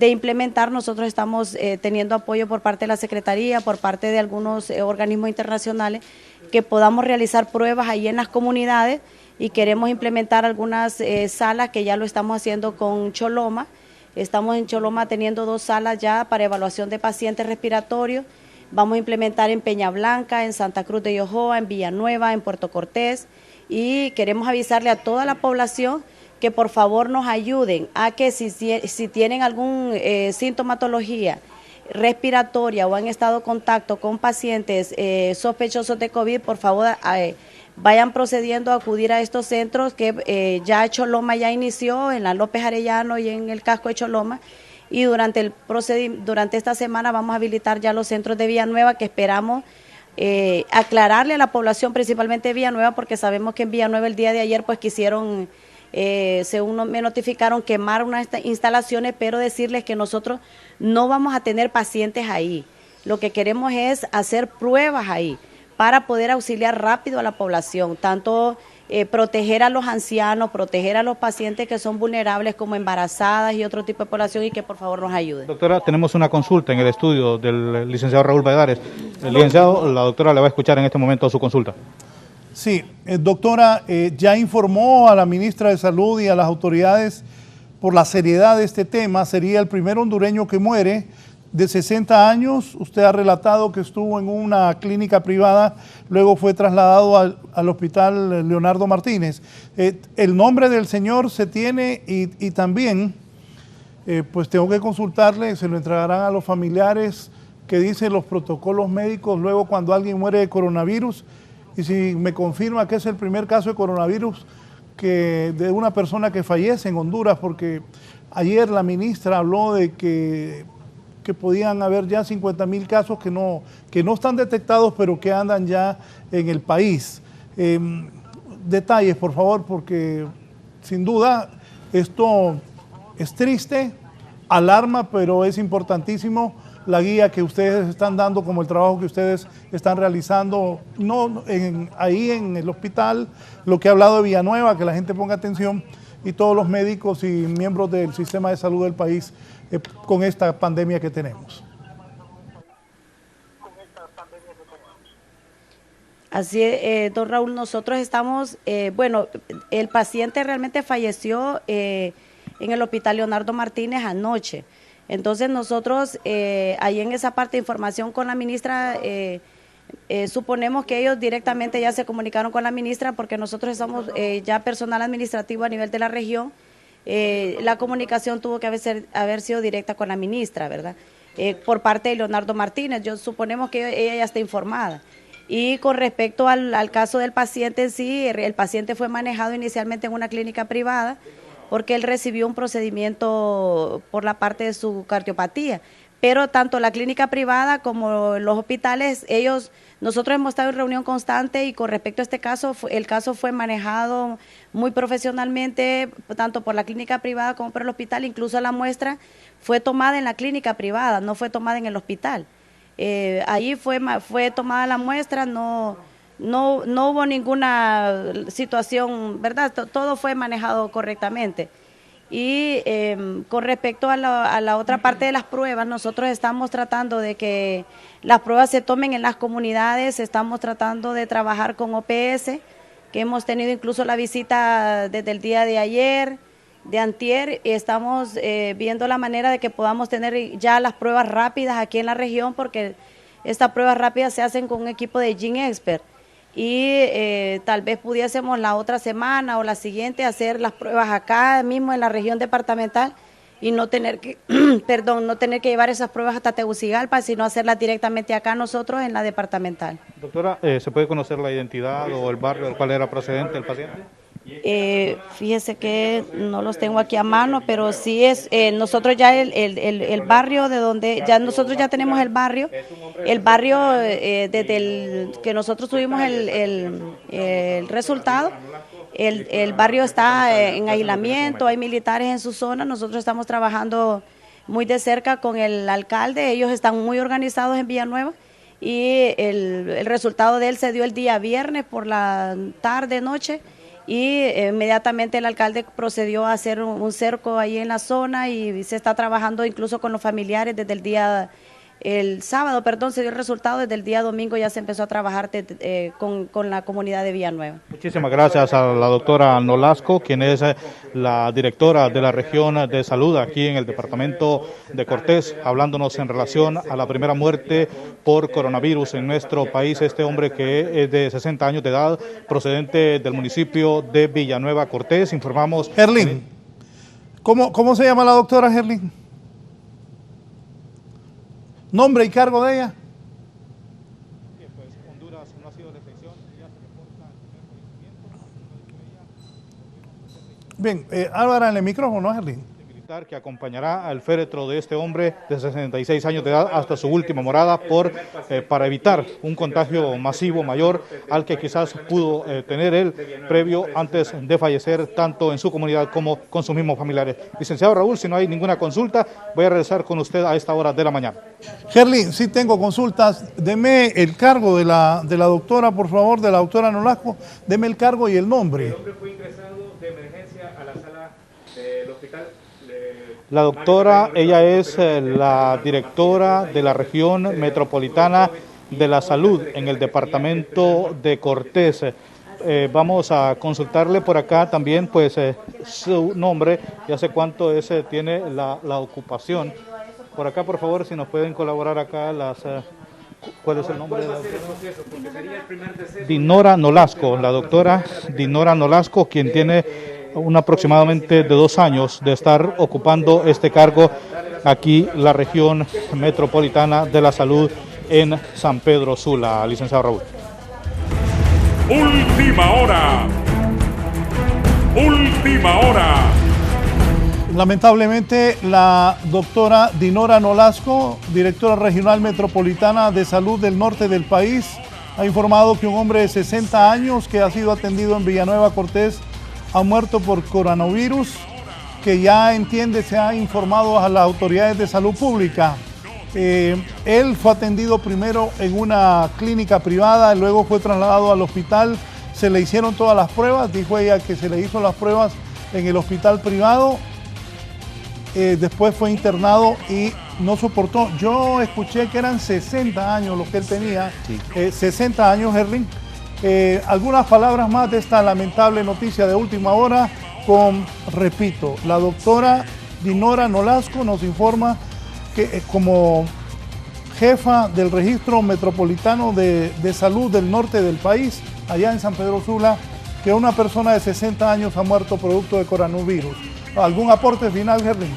implementar. Nosotros estamos teniendo apoyo por parte de la Secretaría, por parte de algunos organismos internacionales, que podamos realizar pruebas ahí en las comunidades, y queremos implementar algunas salas que ya lo estamos haciendo con Choloma. Estamos en Choloma teniendo 2 salas ya para evaluación de pacientes respiratorios. Vamos a implementar en Peña Blanca, en Santa Cruz de Yojoa, en Villanueva, en Puerto Cortés, y queremos avisarle a toda la población que por favor nos ayuden a que si tienen algún sintomatología respiratoria o han estado en contacto con pacientes sospechosos de COVID, por favor vayan procediendo a acudir a estos centros que ya Choloma ya inició, en la López Arellano y en el casco de Choloma. Y durante esta semana vamos a habilitar ya los centros de Villanueva, que esperamos aclararle a la población, principalmente de Villanueva, porque sabemos que en Villanueva el día de ayer pues quisieron, según me notificaron, quemar unas instalaciones, pero decirles que nosotros no vamos a tener pacientes ahí. Lo que queremos es hacer pruebas ahí para poder auxiliar rápido a la población, tanto proteger a los ancianos, proteger a los pacientes que son vulnerables como embarazadas y otro tipo de población y que por favor nos ayuden. Doctora, tenemos una consulta en el estudio del licenciado Raúl Valladares. El licenciado, la doctora le va a escuchar en este momento su consulta. Sí, doctora, ya informó a la ministra de Salud y a las autoridades por la seriedad de este tema. Sería el primer hondureño que muere de 60 años. Usted ha relatado que estuvo en una clínica privada, luego fue trasladado al hospital Leonardo Martínez. El nombre del señor se tiene y también, pues tengo que consultarle, se lo entregarán a los familiares, que dicen los protocolos médicos luego cuando alguien muere de coronavirus. Y si me confirma que es el primer caso de coronavirus de una persona que fallece en Honduras, porque ayer la ministra habló de que podían haber ya 50,000 casos que no están detectados, pero que andan ya en el país. Detalles, por favor, porque sin duda esto es triste, alarma, pero es importantísimo la guía que ustedes están dando, como el trabajo que ustedes están realizando, ahí en el hospital, lo que ha hablado de Villanueva, que la gente ponga atención, y todos los médicos y miembros del sistema de salud del país con esta pandemia que tenemos. Así es, don Raúl, nosotros estamos, bueno, el paciente realmente falleció en el hospital Leonardo Martínez anoche. Entonces nosotros, ahí en esa parte de información con la ministra, suponemos que ellos directamente ya se comunicaron con la ministra porque nosotros somos ya personal administrativo a nivel de la región. La comunicación tuvo que haber sido directa con la ministra, ¿verdad? Por parte de Leonardo Martínez. Suponemos que ella ya está informada. Y con respecto al caso del paciente en sí, el paciente fue manejado inicialmente en una clínica privada porque él recibió un procedimiento por la parte de su cardiopatía. Pero tanto la clínica privada como los hospitales, nosotros hemos estado en reunión constante y con respecto a este caso, el caso fue manejado muy profesionalmente, tanto por la clínica privada como por el hospital. Incluso la muestra fue tomada en la clínica privada, no fue tomada en el hospital. Ahí fue tomada la muestra, no hubo ninguna situación, ¿verdad? Todo fue manejado correctamente. Y con respecto a la otra parte de las pruebas, nosotros estamos tratando de que las pruebas se tomen en las comunidades, estamos tratando de trabajar con OPS, que hemos tenido incluso la visita desde el día de ayer, de antier, y estamos viendo la manera de que podamos tener ya las pruebas rápidas aquí en la región, porque estas pruebas rápidas se hacen con un equipo de GeneXpert. Y tal vez pudiésemos la otra semana o la siguiente hacer las pruebas acá mismo en la región departamental y no tener que, no tener que llevar esas pruebas hasta Tegucigalpa, sino hacerlas directamente acá nosotros en la departamental. Doctora, ¿se puede conocer la identidad o el barrio del cual era procedente el paciente? Fíjese que no los tengo aquí a mano, pero sí es, nosotros ya el barrio de donde, nosotros ya tenemos el barrio desde el que nosotros tuvimos el resultado, el barrio está en aislamiento, hay militares en su zona, nosotros estamos trabajando muy de cerca con el alcalde, ellos están muy organizados en Villanueva y el resultado de él se dio el día viernes por la tarde, noche. Y inmediatamente el alcalde procedió a hacer un cerco ahí en la zona y se está trabajando incluso con los familiares desde el sábado, se dio el resultado, desde el día domingo ya se empezó a trabajar con la comunidad de Villanueva. Muchísimas gracias a la doctora Nolasco, quien es la directora de la región de salud aquí en el departamento de Cortés, hablándonos en relación a la primera muerte por coronavirus en nuestro país, este hombre que es de 60 años de edad, procedente del municipio de Villanueva Cortés. Informamos... Gerlin, ¿cómo se llama la doctora Gerlin? ¿Nombre y cargo de ella? Pues Honduras no ha sido la excepción, ya se reporta el primer fallecimiento. Bien, Álvaro, en el micrófono, Gerlin. Que acompañará al féretro de este hombre de 66 años de edad hasta su última morada para evitar un contagio masivo mayor al que quizás pudo tener él previo antes de fallecer tanto en su comunidad como con sus mismos familiares. Licenciado Raúl, si no hay ninguna consulta, voy a regresar con usted a esta hora de la mañana. Gerlin, sí tengo consultas. Deme el cargo de la doctora, por favor, de la doctora Nolasco. Deme el cargo y el nombre. El hombre fue ingresado de emergencia a la sala del hospital. La doctora, ella es la directora de la región metropolitana de la salud en el departamento de Cortés. Vamos a consultarle por acá también pues su nombre y hace cuánto tiene la ocupación. Por acá, por favor, si nos pueden colaborar acá ¿cuál es el nombre de la doctora? Dinora Nolasco, la doctora Dinora Nolasco, quien tiene aproximadamente de 2 años de estar ocupando este cargo aquí la región metropolitana de la salud en San Pedro Sula. Licenciado Raúl. Última hora. Última hora. Lamentablemente, la doctora Dinora Nolasco, directora regional metropolitana de salud del norte del país, ha informado que un hombre de 60 años que ha sido atendido en Villanueva Cortés ha muerto por coronavirus, que ya se ha informado a las autoridades de salud pública. Él fue atendido primero en una clínica privada, luego fue trasladado al hospital, se le hicieron todas las pruebas, dijo ella que se le hizo las pruebas en el hospital privado, después fue internado y no soportó. Yo escuché que eran 60 años los que él tenía, sí. 60 años, Gerlin. Algunas palabras más de esta lamentable noticia de última hora. Repito, la doctora Dinora Nolasco nos informa que como jefa del registro metropolitano de salud del norte del país, allá en San Pedro Sula, que una persona de 60 años ha muerto producto de coronavirus. ¿Algún aporte final, Gerlin?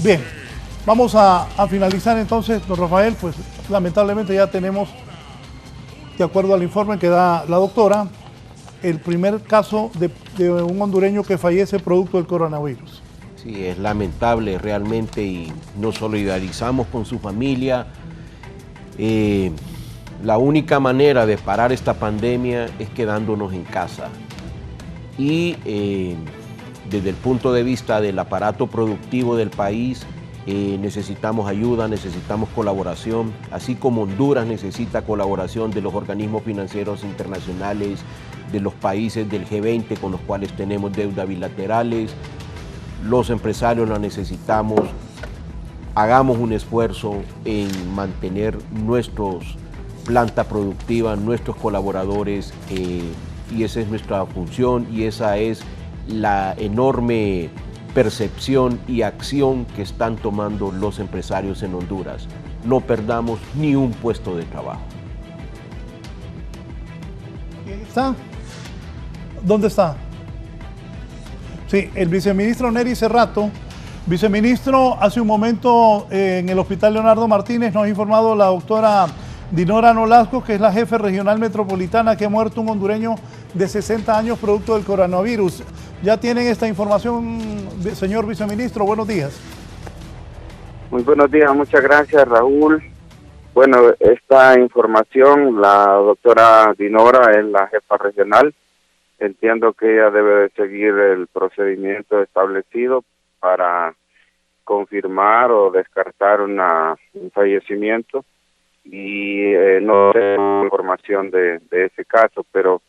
Bien, vamos a finalizar entonces, don Rafael, pues lamentablemente ya tenemos, de acuerdo al informe que da la doctora, el primer caso de un hondureño que fallece producto del coronavirus. Sí, es lamentable realmente y nos solidarizamos con su familia. La única manera de parar esta pandemia es quedándonos en casa. Y desde el punto de vista del aparato productivo del país, necesitamos ayuda, necesitamos colaboración, así como Honduras necesita colaboración de los organismos financieros internacionales, de los países del G20 con los cuales tenemos deudas bilaterales. Los empresarios la necesitamos. Hagamos un esfuerzo en mantener nuestros planta productiva, nuestros colaboradores, y esa es nuestra función y esa es la enorme percepción y acción que están tomando los empresarios en Honduras. No perdamos ni un puesto de trabajo. ¿Quién está? ¿Dónde está? Sí, el viceministro Nery Cerrato. Viceministro, hace un momento en el Hospital Leonardo Martínez nos ha informado la doctora Dinora Nolasco, que es la jefe regional metropolitana, que ha muerto un hondureño de 60 años producto del coronavirus. ¿Ya tienen esta información, señor viceministro? Buenos días. Muy buenos días, muchas gracias, Raúl. Bueno, esta información, la doctora Dinora es la jefa regional. Entiendo que ella debe de seguir el procedimiento establecido para confirmar o descartar un fallecimiento y no tengo información de ese caso, pero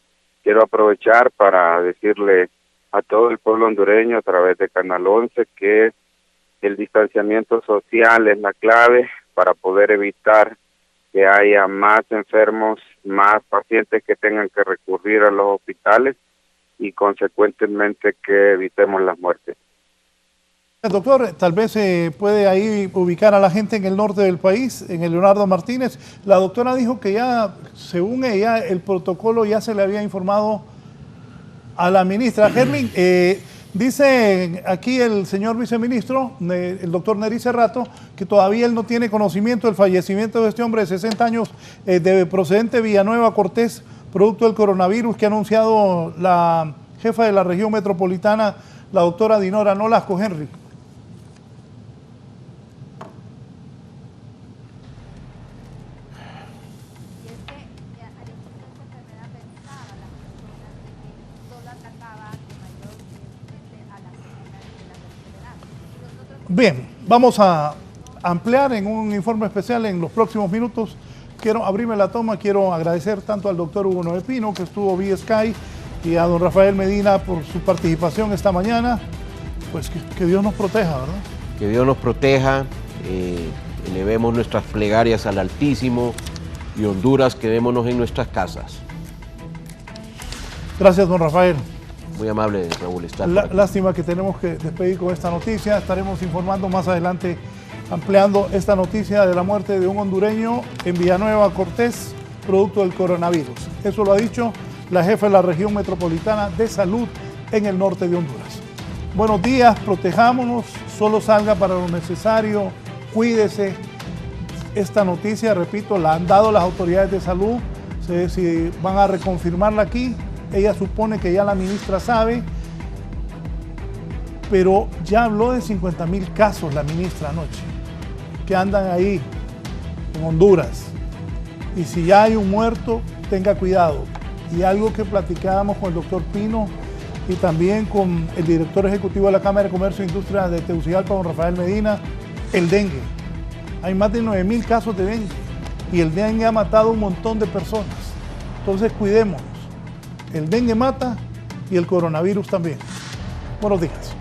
quiero aprovechar para decirle a todo el pueblo hondureño a través de Canal 11 que el distanciamiento social es la clave para poder evitar que haya más enfermos, más pacientes que tengan que recurrir a los hospitales y consecuentemente que evitemos las muertes. Doctor, tal vez puede ahí ubicar a la gente en el norte del país, en el Leonardo Martínez. La doctora dijo que ya, según ella, el protocolo ya se le había informado a la ministra. Gerlin, dice aquí el señor viceministro, el doctor Nery Cerrato, que todavía él no tiene conocimiento del fallecimiento de este hombre de 60 años de procedente de Villanueva Cortés, producto del coronavirus que ha anunciado la jefa de la región metropolitana, la doctora Dinora Nolasco. Henry. Bien, vamos a ampliar en un informe especial en los próximos minutos. Quiero abrirme la toma, quiero agradecer tanto al doctor Hugo Noé Pino, que estuvo vía Sky, y a don Rafael Medina por su participación esta mañana. Pues que Dios nos proteja, ¿verdad? Que Dios nos proteja, elevemos nuestras plegarias al Altísimo, y Honduras, quedémonos en nuestras casas. Gracias, don Rafael. Muy amable, Raúl. Lástima que tenemos que despedir con esta noticia. Estaremos informando más adelante, ampliando esta noticia de la muerte de un hondureño en Villanueva Cortés, producto del coronavirus. Eso lo ha dicho la jefa de la región metropolitana de salud en el norte de Honduras. Buenos días, protejámonos, solo salga para lo necesario, cuídese. Esta noticia, repito, la han dado las autoridades de salud. Si van a reconfirmarla aquí, ella supone que ya la ministra sabe, pero ya habló de 50,000 casos la ministra anoche, que andan ahí en Honduras. Y si ya hay un muerto, tenga cuidado. Y algo que platicábamos con el doctor Pino y también con el director ejecutivo de la Cámara de Comercio e Industria de Tegucigalpa, don Rafael Medina, el dengue. Hay más de 9,000 casos de dengue y el dengue ha matado a un montón de personas. Entonces cuidémonos. El dengue mata y el coronavirus también. Buenos días.